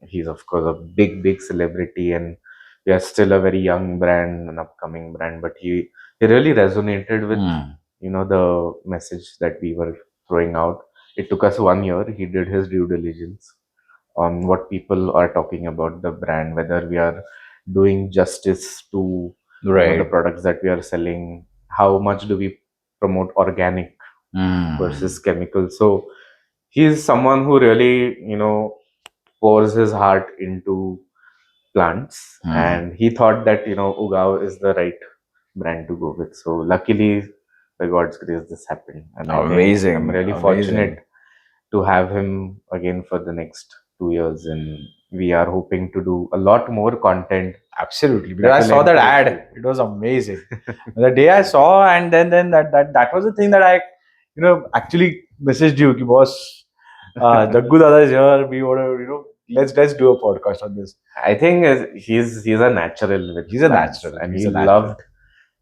He's of course a big celebrity, and we are still a very young brand, an upcoming brand. But he really resonated with, Hmm. the message that we were throwing out. It took us 1 year. He did his due diligence on what people are talking about the brand, whether we are doing justice to the Right. products that we are selling, how much do we promote organic Hmm. versus chemical. So he's someone who really pours his heart into plants, Hmm. and he thought that Ugaao is the right brand to go with. So luckily, by God's grace, this happened, and I think I'm Amazing. really Amazing. fortunate to have him again for the next 2 years, and we are hoping to do a lot more content Absolutely. Because that I will saw that encourage ad. people. It was amazing. The day I saw, and then that was the thing that I, actually messaged you, ki, boss. Jaggu Dada is here. We want to, let's do a podcast on this. I think he's a natural with He's a plants, natural. and He's he a natural. loved.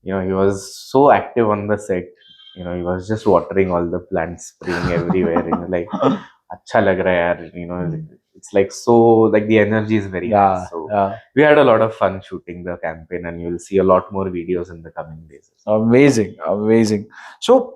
He was so active on the set. He was just watering all the plants, spraying everywhere. Like, अच्छा लग रहा है यार. It's like so, like the energy is very high. Yeah. So Yeah. we had a lot of fun shooting the campaign, and you'll see a lot more videos in the coming days. Amazing. Amazing. So,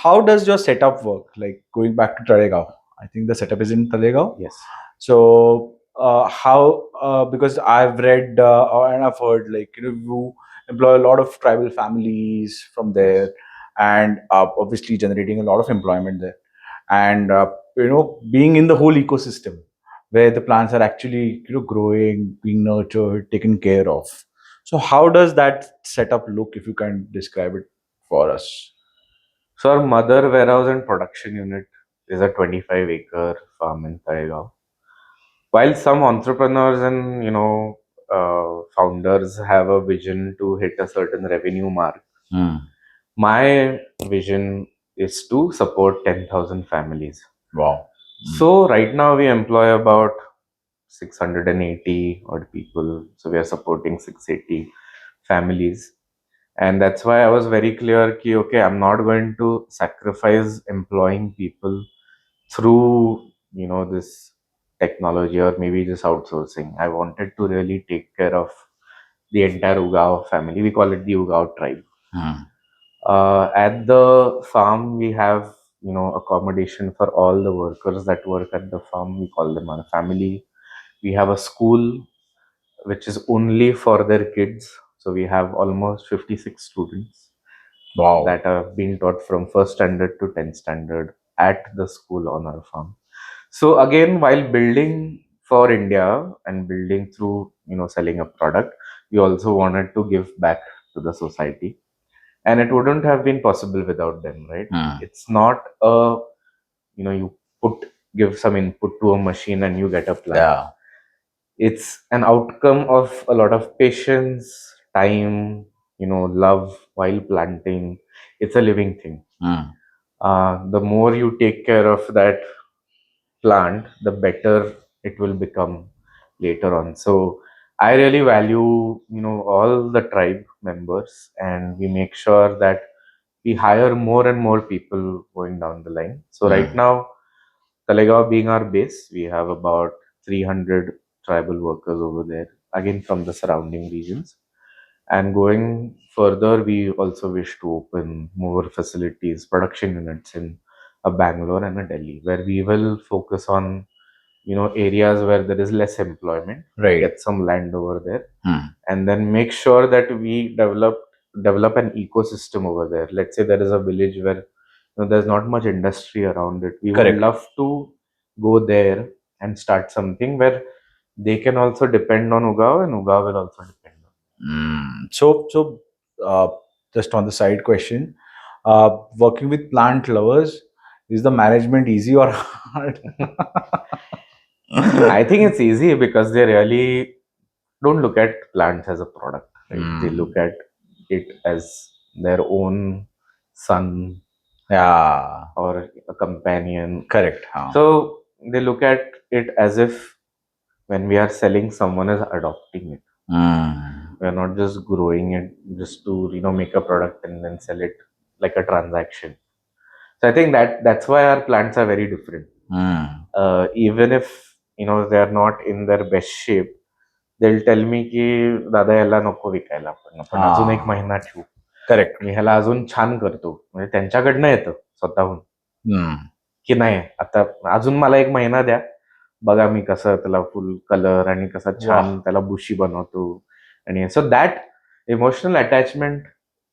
how does your setup work? Like going back to Talegaon, I think the setup is in Talegaon. Yes. So, how? Because I've read and I've heard, like, you employ a lot of tribal families from there, and obviously generating a lot of employment there, and being in the whole ecosystem where the plants are actually growing, being nurtured, taken care of. So, how does that setup look? If you can describe it for us. So our mother warehouse and production unit is a 25-acre farm in Talegaon. While some entrepreneurs and founders have a vision to hit a certain revenue mark, Hmm. my vision is to support 10,000 families. Wow. So right now we employ about 680 odd people. So we are supporting 680 families. And that's why I was very clear ki, okay, I'm not going to sacrifice employing people through, this technology or maybe just outsourcing. I wanted to really take care of the entire Ugaao family. We call it the Ugaao tribe. Hmm. At the farm, we have accommodation for all the workers that work at the farm. We call them our family. We have a school which is only for their kids. So we have almost 56 students Wow. that are being taught from first standard to 10th standard at the school on our farm. So again, while building for India and building through, selling a product, we also wanted to give back to the society. And it wouldn't have been possible without them, right? It's not a, you give some input to a machine and you get a plant. Yeah. It's an outcome of a lot of patience, time, love while planting. It's a living thing. The more you take care of that plant, the better it will become later on. So I really value, all the tribe members, and we make sure that we hire more and more people going down the line. So right now, Talegaon being our base, we have about 300 tribal workers over there, again from the surrounding regions. And going further, we also wish to open more facilities, production units in Bangalore and Delhi, where we will focus on, areas where there is less employment, Right. get some land over there, and then make sure that we develop an ecosystem over there. Let's say there is a village where there's not much industry around it. We Correct. would love to go there and start something where they can also depend on Ugaao, and Ugaao will also depend on. So, just on the side question, working with plant lovers, is the management easy or hard? I think it's easy because they really don't look at plants as a product, right? They look at it as their own son, Yeah. or a companion. Correct. So they look at it as if when we are selling, someone is adopting it. We are not just growing it just to make a product and then sell it like a transaction. So I think that's why our plants are very different. Even if they are not in their best shape, they'll tell me की दादा याला नको विकायला, आपण अजून एक महिना ठेवू. करेक्ट. मी ह्याला अजून छान करतो. म्हणजे त्यांच्याकडनं येतं स्वतःहून की नाही, आता अजून मला एक महिना द्या, बघा मी कसं त्याला फुल कलर आणि कसा छान त्याला बुशी बनवतो. आणि so that emotional attachment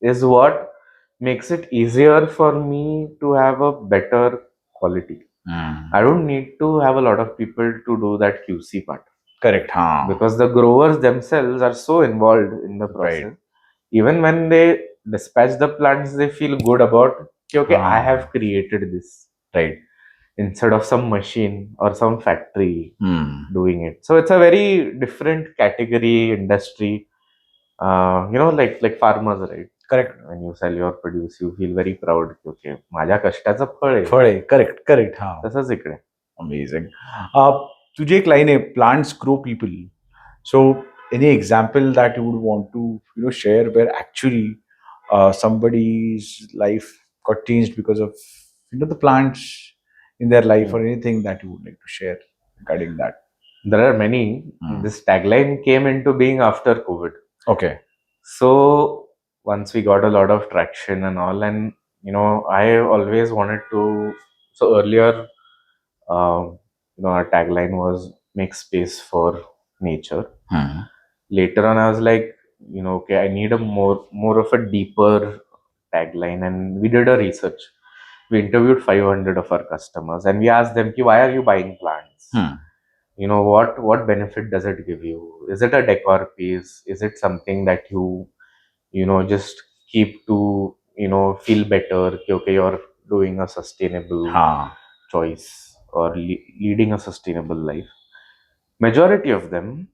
is what makes it easier for me to have a better quality. I don't need to have a lot of people to do that QC part. Correct. Because the growers themselves are so involved in the process. Right. Even when they dispatch the plants, they feel good about, okay, I have created this. Right. Instead of some machine or some factory doing it. So it's a very different category, industry. Like farmers, right? Correct. When you sell your produce, you feel very proud. Okay, माझ्या कष्टाचं फळ आहे. फळ आहे. Correct. तसंच इकडे. Amazing. तुझी एक line आहे, plants grow people. So any example that you would want to share where actually somebody's life got changed because of the plants in their life, or anything that you would like to share regarding that? There are many. This tagline came into being after COVID. Okay. So once we got a lot of traction and all, and I always wanted to. So earlier, our tagline was "Make space for nature." Later on, I was like, okay, I need a more of a deeper tagline, and we did a research. We interviewed 500 of our customers, and we asked them, why are you buying plants? What benefit does it give you? Is it a decor piece? Is it something that you just keep to feel better? Okay, you're doing a sustainable choice or leading a sustainable life. Majority of them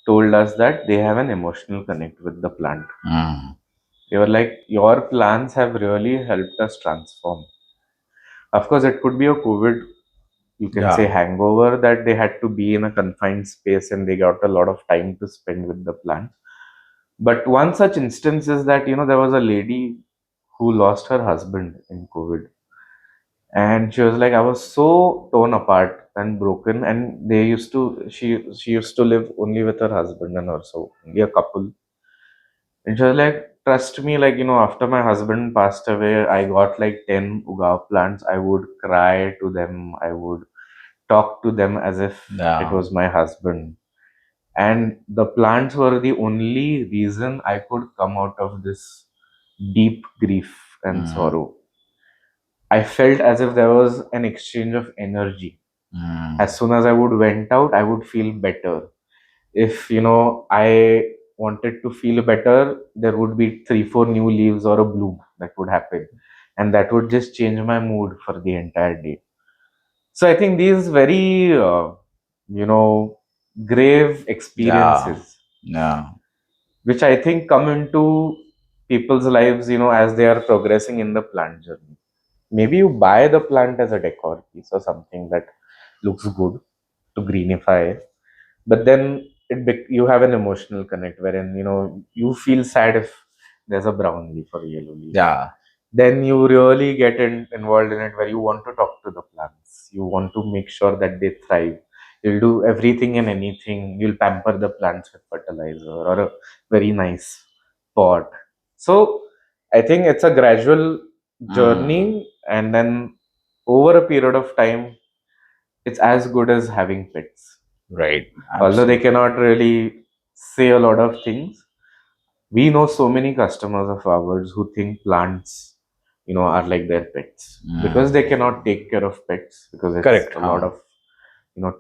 told us that they have an emotional connect with the plant. They were like, your plants have really helped us transform. Of course, it could be a COVID, you can say, hangover, that they had to be in a confined space and they got a lot of time to spend with the plant. But one such instance is that there was a lady who lost her husband in COVID, and she was like, I was so torn apart and broken, and she used to live only with her husband and her, so only a couple. And she was like, trust me, like, after my husband passed away, I got like 10 Ugaao plants. I would cry to them. I would talk to them as if Yeah. it was my husband. And the plants were the only reason I could come out of this deep grief and Mm. sorrow. I felt as if there was an exchange of energy. Mm. As soon as I would went out, I would feel better. If I wanted to feel better, there would be 3, 4 new leaves or a bloom that would happen, and that would just change my mood for the entire day. So I think these very you know grave Yeah. experiences, Yeah. which I think come into people's lives, as they are progressing in the plant journey. Maybe you buy the plant as a decor piece or something that looks good to greenify, but then you have an emotional connect wherein you feel sad if there's a brown leaf or a yellow leaf. Yeah. Then you really get involved in it, where you want to talk to the plants, you want to make sure that they thrive. You'll do everything and anything. You'll pamper the plants with fertilizer or a very nice pot. So I think it's a gradual journey, and then over a period of time, it's as good as having pets. Right. Although they Absolutely. cannot really say a lot of things, we know so many customers of ours who think plants, are like their pets, because they cannot take care of pets, because it's Correct. a lot of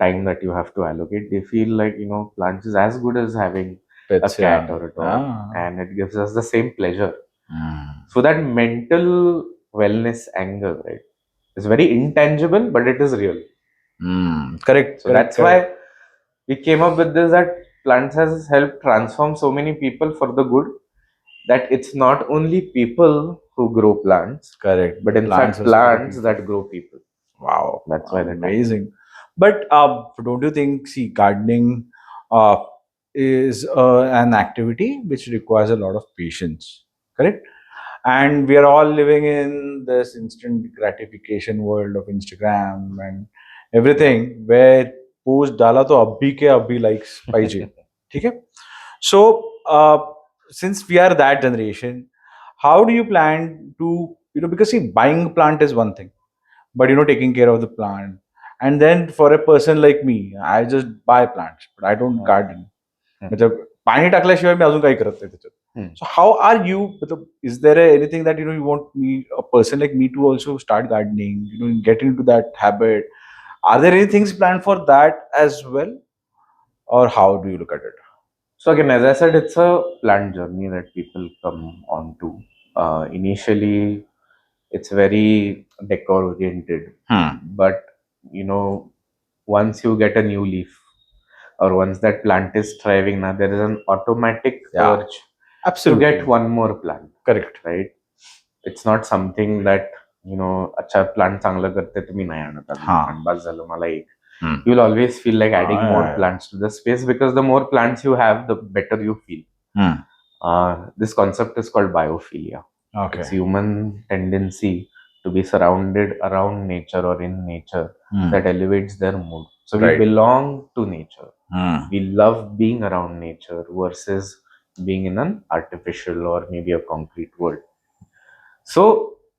time that you have to allocate. They feel like plants is as good as having a Pets. cat Yeah. or a dog, Ah. and it gives us the same pleasure. Mm. So that mental wellness angle, right, is very intangible, but it is real. Correct. So Correct. that's why we came up with this, that plants has helped transform so many people for the good, that it's not only people who grow plants, Correct. but The in plants fact is for the plants people. that grow people. Wow, That's why the tag. amazing. But don't you think, see, gardening uh, is an activity which requires a lot of patience, correct? And we are all living in this instant gratification world of Instagram and everything, where post डाला तो अभी के अभी likes पाहिजे, ठीक है? So, since we are that generation, how do you plan to, because see, buying a plant is one thing, but taking care of the plant, and then for a person like me, I just buy plants but I don't garden. मतलब पाणी टाकल्याशिवाय मी अजून काही करत नाही त्याच्यात. So how are you, मतलब, is there anything that you want me, a person like me, to also start gardening, get into that habit? Are there any things planned for that as well, or how do you look at it? So again, as I said, it's a planned journey that people come on to. Initially it's very decor oriented, but once you get a new leaf, or once that plant is thriving, now there is an automatic Yeah, urge to absolutely. get one more plant. Correct. Right? It's not something that अच्छा plant चांगलं करते तुम्ही नाही आणत अजून हाँ. plant, बस झालं मला एक. Hmm. You will always feel like adding more yeah. plants to the space, because the more plants you have, the better you feel. This concept is called biophilia. Okay. It's human tendency to be surrounded around nature or in nature that elevates their mood. So we Right. belong to nature. We Hmm. love being around nature versus being in an artificial or maybe a concrete world. So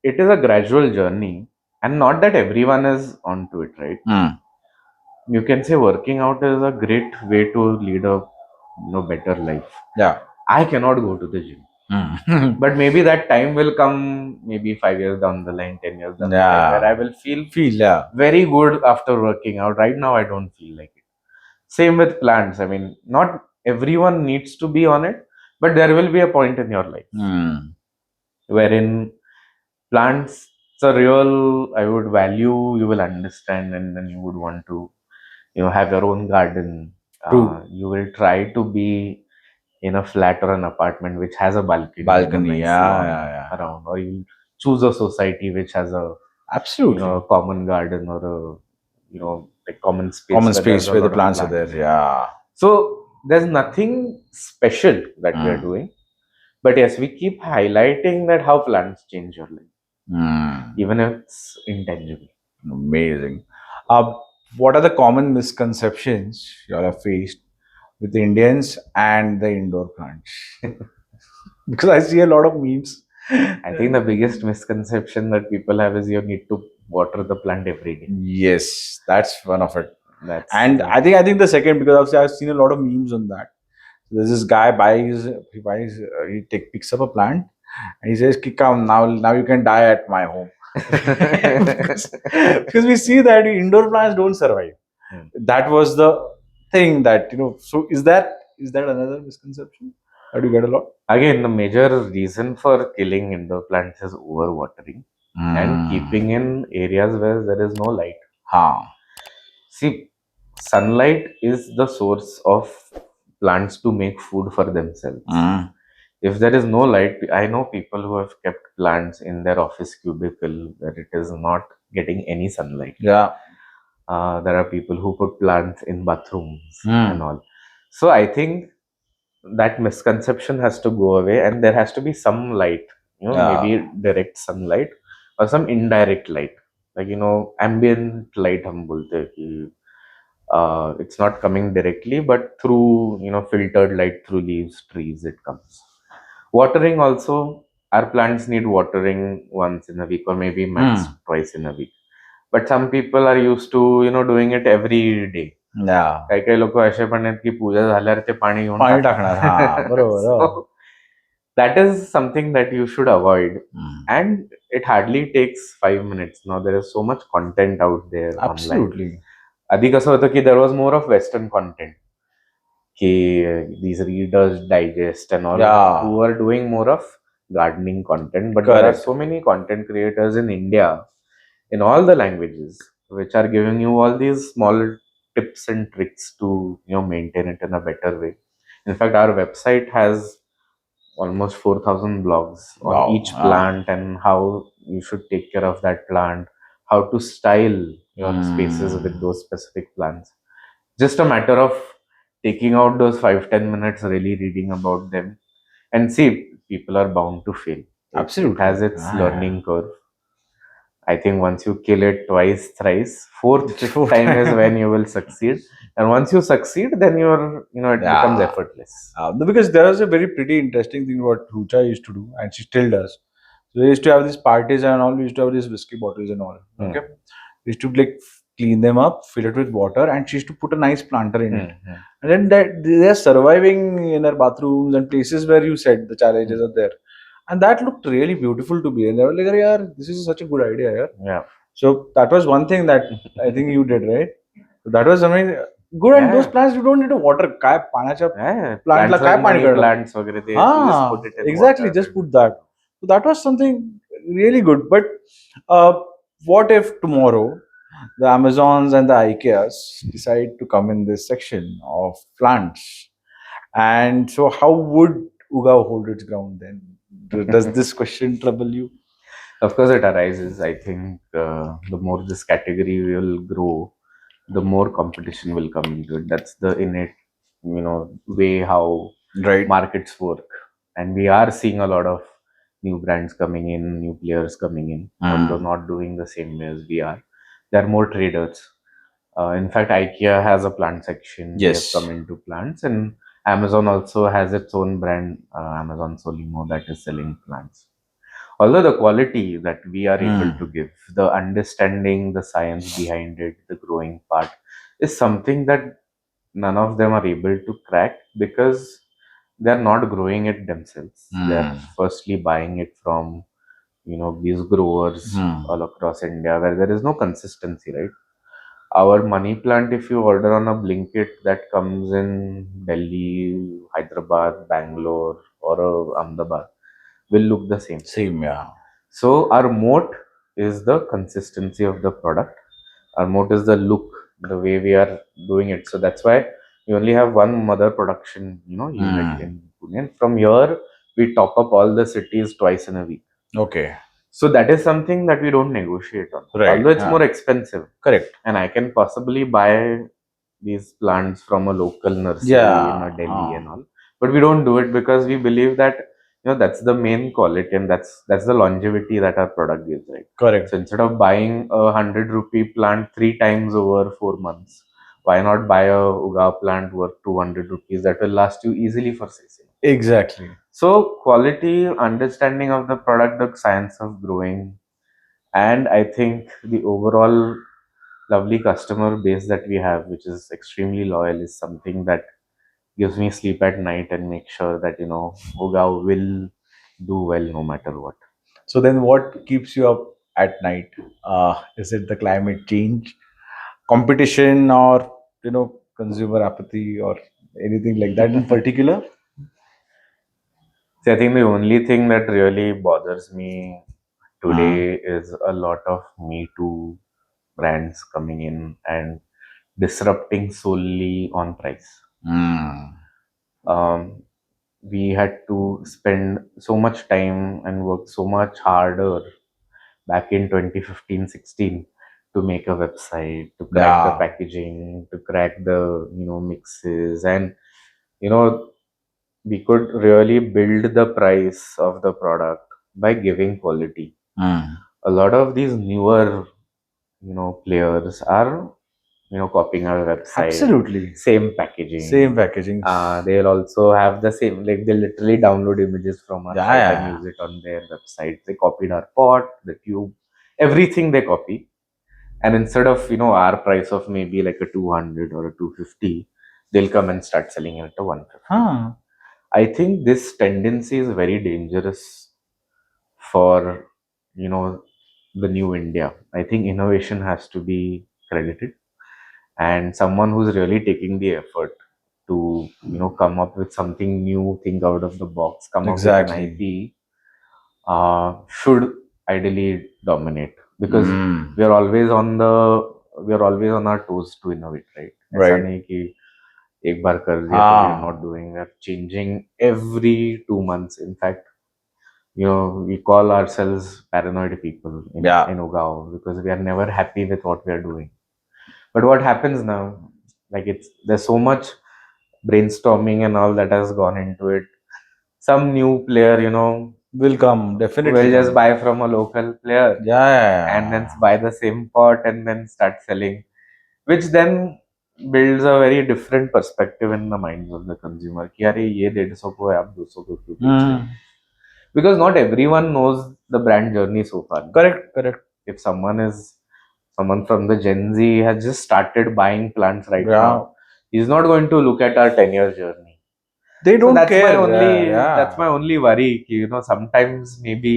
it is a gradual journey, and not that everyone is onto it, right? You can say working out is a great way to lead a better life. Yeah. I cannot go to the gym, but maybe that time will come, maybe 5 years down the line, 10 years down the line, Yeah. where I will feel Yeah. very good after working out. Right now I don't feel like it. Same with plants. I mean, not everyone needs to be on it, but there will be a point in your life wherein plants, it's a real, I would value, you will understand, and then you would want to have your own garden. True. You will try to be in a flat or an apartment which has a balcony, Balcony, nice yeah, lawn yeah. around, or you choose a society which has a Absolutely. a common garden, or a like common space Common where space there's a where the lot of plants are there. Yeah. So there's nothing special that we are doing, but yes, we keep highlighting that how plants change your life, even if it's intangible. Amazing. What are the common misconceptions you all have faced with the Indians and the indoor plants? Because I see a lot of memes. I think the biggest misconception that people have is you need to water the plant every day. Yes, that's one of it. That's And I think the second, because obviously I've seen a lot of memes on that. There's this guy picks up a plant and he says, "Ki, come now you can die at my home." because we see that indoor plants don't survive. Hmm. That was the thing that, so is that another misconception that you get a lot? Again, the major reason for killing indoor plants is overwatering and keeping in areas where there is no light. Ha. See, sunlight is the source of plants to make food for themselves. Mm. If there is no light, I know people who have kept plants in their office cubicle where it is not getting any sunlight. Yeah. There are people who put plants in bathrooms Hmm. and all. So I think that misconception has to go away, and there has to be some light, Yeah. maybe direct sunlight or some indirect light, like ambient light hum bolte hai ki, it's not coming directly, but through filtered light through leaves, trees, it comes. Watering also, our plants need watering once in a week or maybe max twice in a week. But some people are used to doing it every day. Yeah. काही काही लोक असे पण आहेत की पूजा झाल्यावर ते पाणी घेऊन पाणी टाकणार. टाकणार. हा, बरोबर. So, that is something that you should avoid. And it hardly takes 5 minutes. Now there is so much content out there online. Absolutely. आधी कसं होतं की there was more of western content, ki these readers digest and all, Yeah. who are doing more of gardening content. But there are Correct. so many content creators in India in all the languages which are giving you all these small tips and tricks to maintain it in a better way. In fact, our website has almost 4,000 blogs on Wow. each plant and how you should take care of that plant, how to style your spaces with those specific plants. Just a matter of taking out those 5-10 minutes, really reading about them, and see, people are bound to fail. Absolutely. It has its learning curve. I think once you kill it twice, thrice, fourth, fifth time is when you will succeed. And once you succeed, then it becomes effortless. Because there was a very pretty interesting thing what Rucha used to do, and she still does. So they used to have these parties and all. We used to have these whiskey bottles and all. Okay, we used to clean them up, fill it with water, and she used to put a nice planter in it. And then they are surviving in her bathrooms and places where you said the challenges are there. And that looked really beautiful to me. And they were like, "Yeah, this is such a good idea." Yeah. Yeah. So that was one thing that I think you did, right? So that was something good. And those plants, you don't need to water. काय पाण्याच्या plant ला काय पाणी करणार? Plants वगैरे ते, you just put it in exactly. water. Just put that. So that was something really good. But what if tomorrow the Amazons and the IKEAs decide to come in this section of plants? And so how would Ugaoo hold its ground then? Does this question trouble you? Of course, it arises. I think the more this category will grow, the more competition will come into it. That's the innate, way how markets work. And we are seeing a lot of new brands coming in, new players coming in, although not doing the same way as we are. There are more traders. In fact, IKEA has a plant section. Yes. They have come into plants, and Amazon also has its own brand, Amazon Solimo, that is selling plants. Although the quality that we are able to give, the understanding, the science behind it, the growing part, is something that none of them are able to crack because they're not growing it themselves. They're firstly buying it from these growers all across India where there is no consistency, right? Our money plant, if you order on a Blinkit, that comes in Delhi, Hyderabad, Bangalore, or Ahmedabad, will look the same. Same, yeah. So our moat is the consistency of the product. Our moat is the look, the way we are doing it. So that's why we only have one mother production, unit in Pune. From here, we top up all the cities twice in a week. Okay. So that is something that we don't negotiate on. Right. Although it's more expensive. Correct. And I can possibly buy these plants from a local nursery in Delhi and all. But we don't do it because we believe that that's the main quality and that's the longevity that our product gives, right? Correct. So instead of buying a 100 rupee plant 3 times over 4 months, why not buy a Ugaoo plant worth 200 rupees that will last you easily for 6 years? Exactly. So quality, understanding of the product, the science of growing, And I think the overall lovely customer base that we have, which is extremely loyal, is something that gives me sleep at night and make sure that Ugaoo will do well no matter what. So then, what keeps you up at night? Is it the climate change, competition, or consumer apathy, or anything like that in particular? See, I think the only thing that really bothers me Mm. today is a lot of Me Too brands coming in and disrupting solely on price. Mm. Um, we had to spend so much time and work so much harder back in 2015-16 to make a website, to crack the Yeah. packaging, to crack the mixes, and you know we could really build the price of the product by giving quality. Mm. A lot of these newer players are copying our website, Absolutely. same packaging. Same packaging. They'll also have the same, like they literally download images from our Yeah, site yeah, and yeah. use it on their website. They copied our pot, the tube, everything they copy. And instead of our price of maybe like a 200 or a 250, they'll come and start selling it at a 150. Huh. I think this tendency is very dangerous for the new India. I think innovation has to be credited, and someone who's really taking the effort to come up with something new, think out of the box, come up with an Exactly. IP, should ideally dominate, because Mm. we are always on our toes to innovate, right? ऐसा Right. नहीं कि एक बार कर दिया तो we are Ah. not doing. We are changing every 2 months. In fact, we call ourselves paranoid people Yeah. in Ugaao because we are never happy with what we are doing. But what happens now, like there's so much brainstorming and all that has gone into it. Some new player, Will come. Definitely will just come. buy from a local player Yeah, yeah, and then yeah. buy the same pot and then start selling, which then builds a very different perspective in the minds of the consumer. कि यार ये 150 को है, आप 200 को क्यों बेच रहे हो? Mm. Because not everyone knows the brand journey so far. Correct, correct. If someone from the Gen Z has just started buying plants right Yeah. now, he's not going to look at our 10-year journey. They So don't care. Yeah, that's my yeah. only worry. Sometimes maybe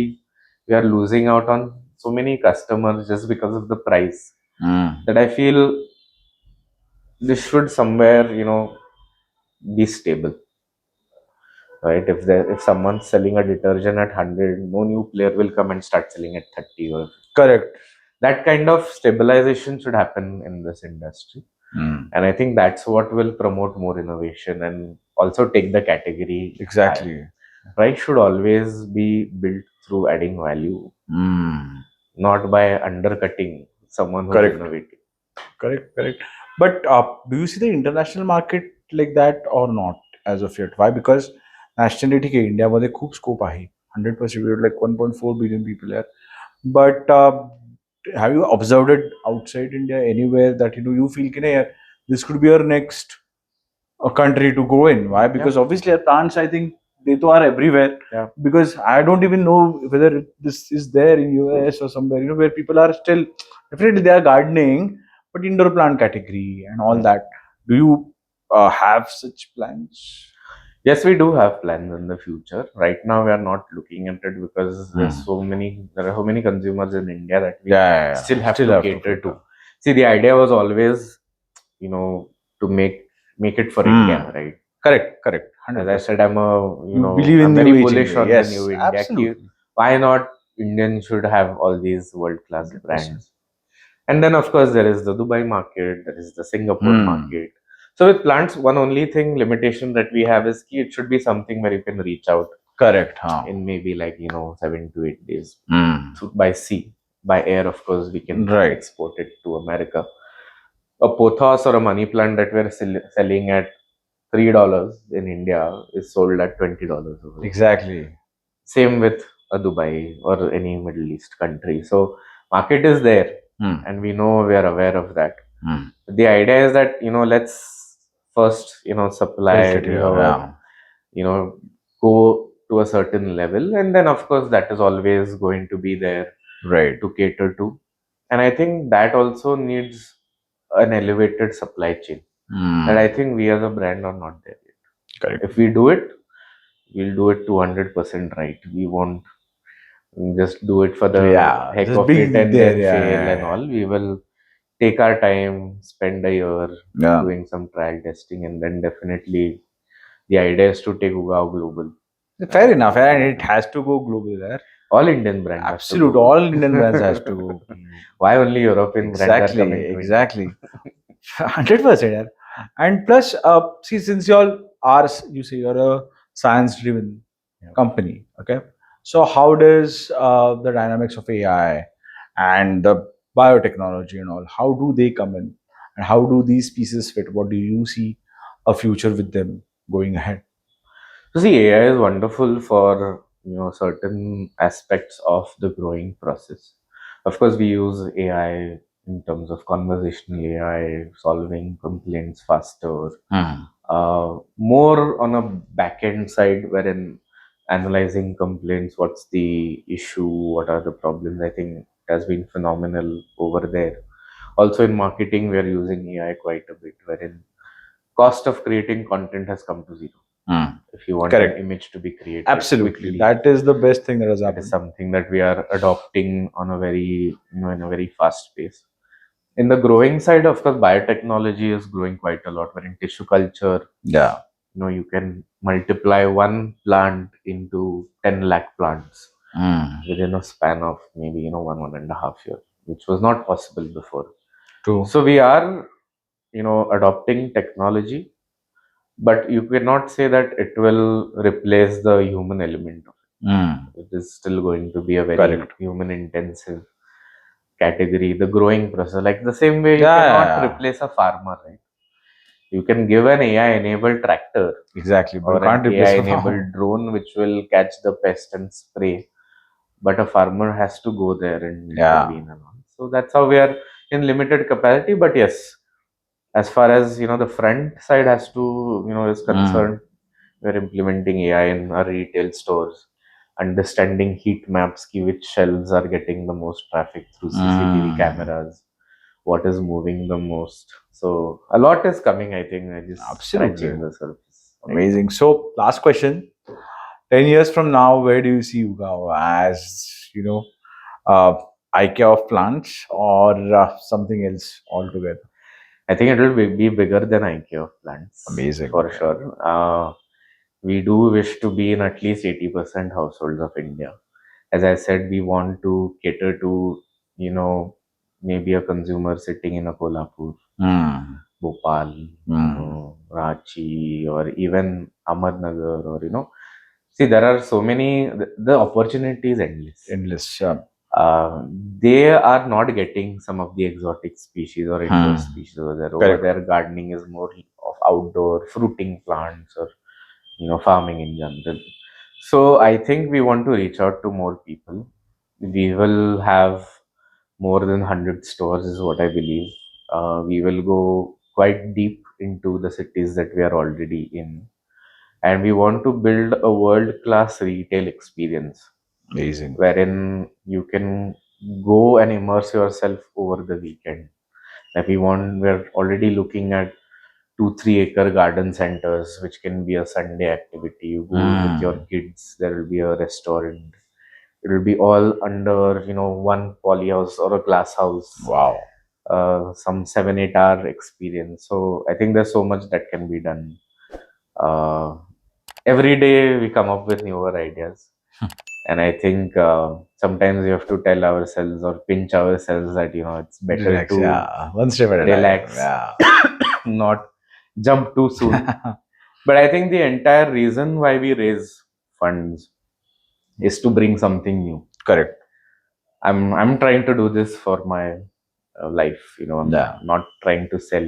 we are losing out on so many customers just because of the price, Mm. that I feel this should somewhere be stable, right? If someone's selling a detergent at 100, no new player will come and start selling at 30, or Correct. that kind of stabilization should happen in this industry. Mm. And I think that's what will promote more innovation and also take the category higher. Exactly. Price should always be built through adding value, Mm. not by undercutting someone who's Correct. innovating. Correct, correct. But do you see the international market like that or not as of yet? Why? Because nationally, ठीक है, India मध्ये खूप scope आहे. 100% we have like 1.4 billion people here. But have you observed it outside India anywhere that you feel कि नहीं यार, this could be our next country to go in? Why? Because obviously our plants, I think they too are everywhere. Yeah. Because I don't even know whether this is there in US or somewhere, where people are still definitely they are gardening, but indoor plant category and all that. Do you have such plans? Yes, we do have plans in the future. Right now, we are not looking at it because there are so many consumers in India that we Yeah. still have to cater to. See, the idea was always, to make it for India, right? Correct, correct. As I said, I'm You believe in I'm new very age bullish India. on Yes, the new India. absolutely. Why not Indians should have all these world-class 100%. brands? And then, of course, there is the Dubai market, there is the Singapore Hmm. market. So with plants, one only thing limitation that we have is it should be something where you can reach out Correct. Huh. in maybe like 7 to 8 days Hmm. by sea. By air, of course, we can Right. export it to America. A pothos or a money plant that we're selling at $3 in India is sold at $20 over here. Exactly. Same with a Dubai or any Middle East country. So market is there, and we know we are aware of that. The idea is that let's first supply Built it here, yeah. go to a certain level, and then of course that is always going to be there Right. to cater to. And I think that also needs an elevated supply chain. And I think we as a brand are not there yet. Correct. If we do it, we'll do it 200% right. We won't just do it for the Yeah, heck just of being it and there. then Yeah, fail yeah, and all. We will take our time, spend a year yeah. doing some trial testing, and then definitely the idea is to take Ugaao global. Fair enough, and it has to go global there. All Indian brands have to Absolute, go. all Indian brands has to go. Why only European brands are Exactly, coming to India? exactly. 100%. And plus, see, since you all are, you say you're a science-driven Yeah. company, okay? So how does the dynamics of AI and the biotechnology and all, how do they come in, and how do these pieces fit? What do you see a future with them going ahead? So see, AI is wonderful for certain aspects of the growing process. Of course, we use AI in terms of conversational AI, solving complaints faster, more on a back end side, wherein analyzing complaints, what's the issue, what are the problems. I think it has been phenomenal over there. Also in marketing, we are using AI quite a bit, wherein cost of creating content has come to zero. If you want Correct. an image to be created Absolutely, quickly, that is the best thing that has that happened. is something that we are adopting on a very in a very fast pace. In the growing side, of course, biotechnology is growing quite a lot. Where in tissue culture, Yeah. you can multiply one plant into 10 lakh plants within a span of maybe 1.5 years, which was not possible before. True. So we are adopting technology, but you cannot say that it will replace the human element of it. It is still going to be a very Correct. human intensive category. The growing process, like the same way, you Yeah, cannot yeah, yeah. replace a farmer, right? You can give an AI enabled tractor Exactly, but you or an can't replace AI a farm. enabled drone which will catch the pest and spray, but a farmer has to go there and Yeah. intervene and all. So that's how we are in limited capacity. But yes, as far as the front side has to is concerned, we're implementing AI in our retail stores, understanding heat maps, which shelves are getting the most traffic through CCTV cameras, what is moving the most. So a lot is coming. I think I just Absolutely. scratching the surface. right Amazing. So, last question. 10 years from now, where do you see Ugaao as, uh, IKEA of plants or something else altogether? I think it will be bigger than IKEA of plants. Amazing. For sure. We do wish to be in at least 80% households of India. As I said, we want to cater to, maybe a consumer sitting in a Kolhapur, Bhopal, Ranchi, or even Ahmednagar, or, see, there are so many, the opportunity is endless. Endless. Yeah. They are not getting some of the exotic species or indoor species over there. Over Correct. there, gardening is more of outdoor fruiting plants or farming in general. So I think we want to reach out to more people. We will have more than 100 stores, is what I believe. We will go quite deep into the cities that we are already in, and we want to build a world class retail experience Amazing. wherein you can go and immerse yourself over the weekend. Like we're already looking at 2-3 acre garden centers, which can be a Sunday activity. You go with your kids, there will be a restaurant. It will be all under, one poly house or a glass house. Wow. Some 7-8 hour experience. So I think there's so much that can be done. Every day we come up with newer ideas. And I think sometimes we have to tell ourselves or pinch ourselves that it's better Relax. to Yeah. One step at a relax, time. not jump too soon. Yeah. But I think the entire reason why we raise funds is to bring something new. Correct. I'm trying to do this for my life. I'm not trying to sell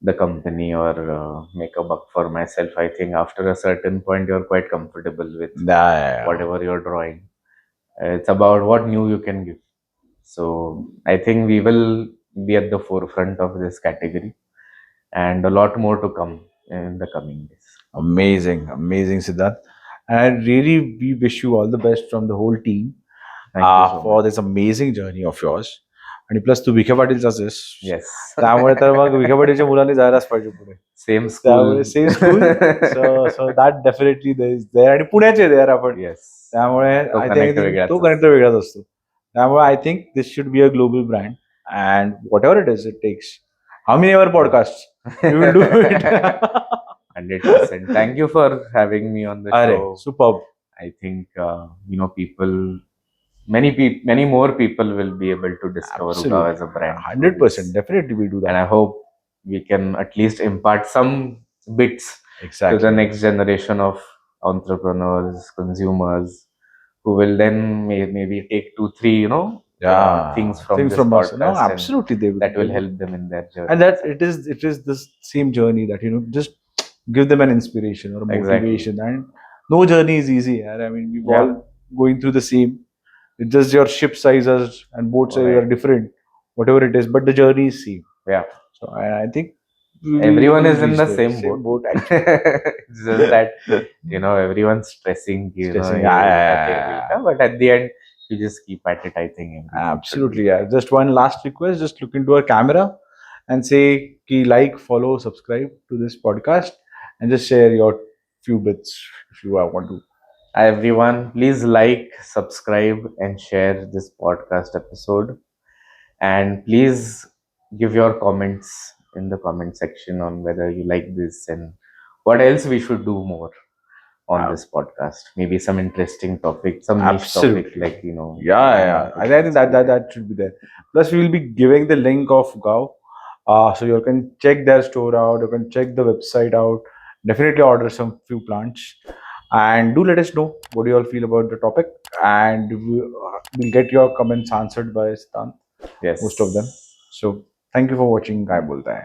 the company or make a buck for myself. I think after a certain point, you're quite comfortable with whatever you're drawing. It's about what new you can give. So I think we will be at the forefront of this category, and a lot more to come in the coming days. Amazing, amazing, Siddharth. And really, we wish you all the best from the whole team. Thank you so for much. this amazing journey of yours. आणि plus तू विखे पाटीलचाच आहेस. Yes. त्यामुळे तर मग विखे पाटीलच्या मुलांनी जायलाच पाहिजे पुढे. Same school. त्यामुळे same school. So that definitely there आणि पुण्याचे देअर आपण. Yes. त्यामुळे तो आय connect थिंक वेगळाच तो असतो. कनेक्ट वेगळाच असतो. त्यामुळे I think this should be a global brand and whatever it is it takes. How many ever podcast you will do it. 100%. Thank you for having me on the अरे show. Superb. I think many more people will be able to discover Ugaoo as a brand. 100%. Definitely we do that. And I hope we can at least impart some bits Exactly. to the next generation of entrepreneurs, consumers, who will then maybe take 2-3 things from this us. podcast. No, and absolutely they will. that will help them in their journey. And that it is this same journey that just give them an inspiration or a Exactly. motivation. And no journey is easy. I mean, we've Yeah. all going through the same. It's just your ship sizes and boat sizes Right. are different, whatever it is, but the journey is same. Yeah. So I think Everyone is in reach the there. same boat. actually. It's just that everyone's stressing. Stressing, But at the end, you just keep at it. I think everything should Absolutely, be yeah. Just one last request: just look into our camera and say, "Ki like, follow, subscribe to this podcast," and just share your few bits if you want to. Hi everyone, please like, subscribe, and share this podcast episode. And please give your comments in the comment section on whether you like this and what else we should do more on this podcast. Maybe some interesting topic, some niche topic, Absolutely. like Yeah. I think that should be there. Plus, we will be giving the link of Ugaoo, so you can check their store out. You can check the website out. Definitely order some few plants, and do let us know what do you all feel about the topic, and we'll get your comments answered by Siddhant, Yes. most of them. So thank you for watching Kay Boltaay.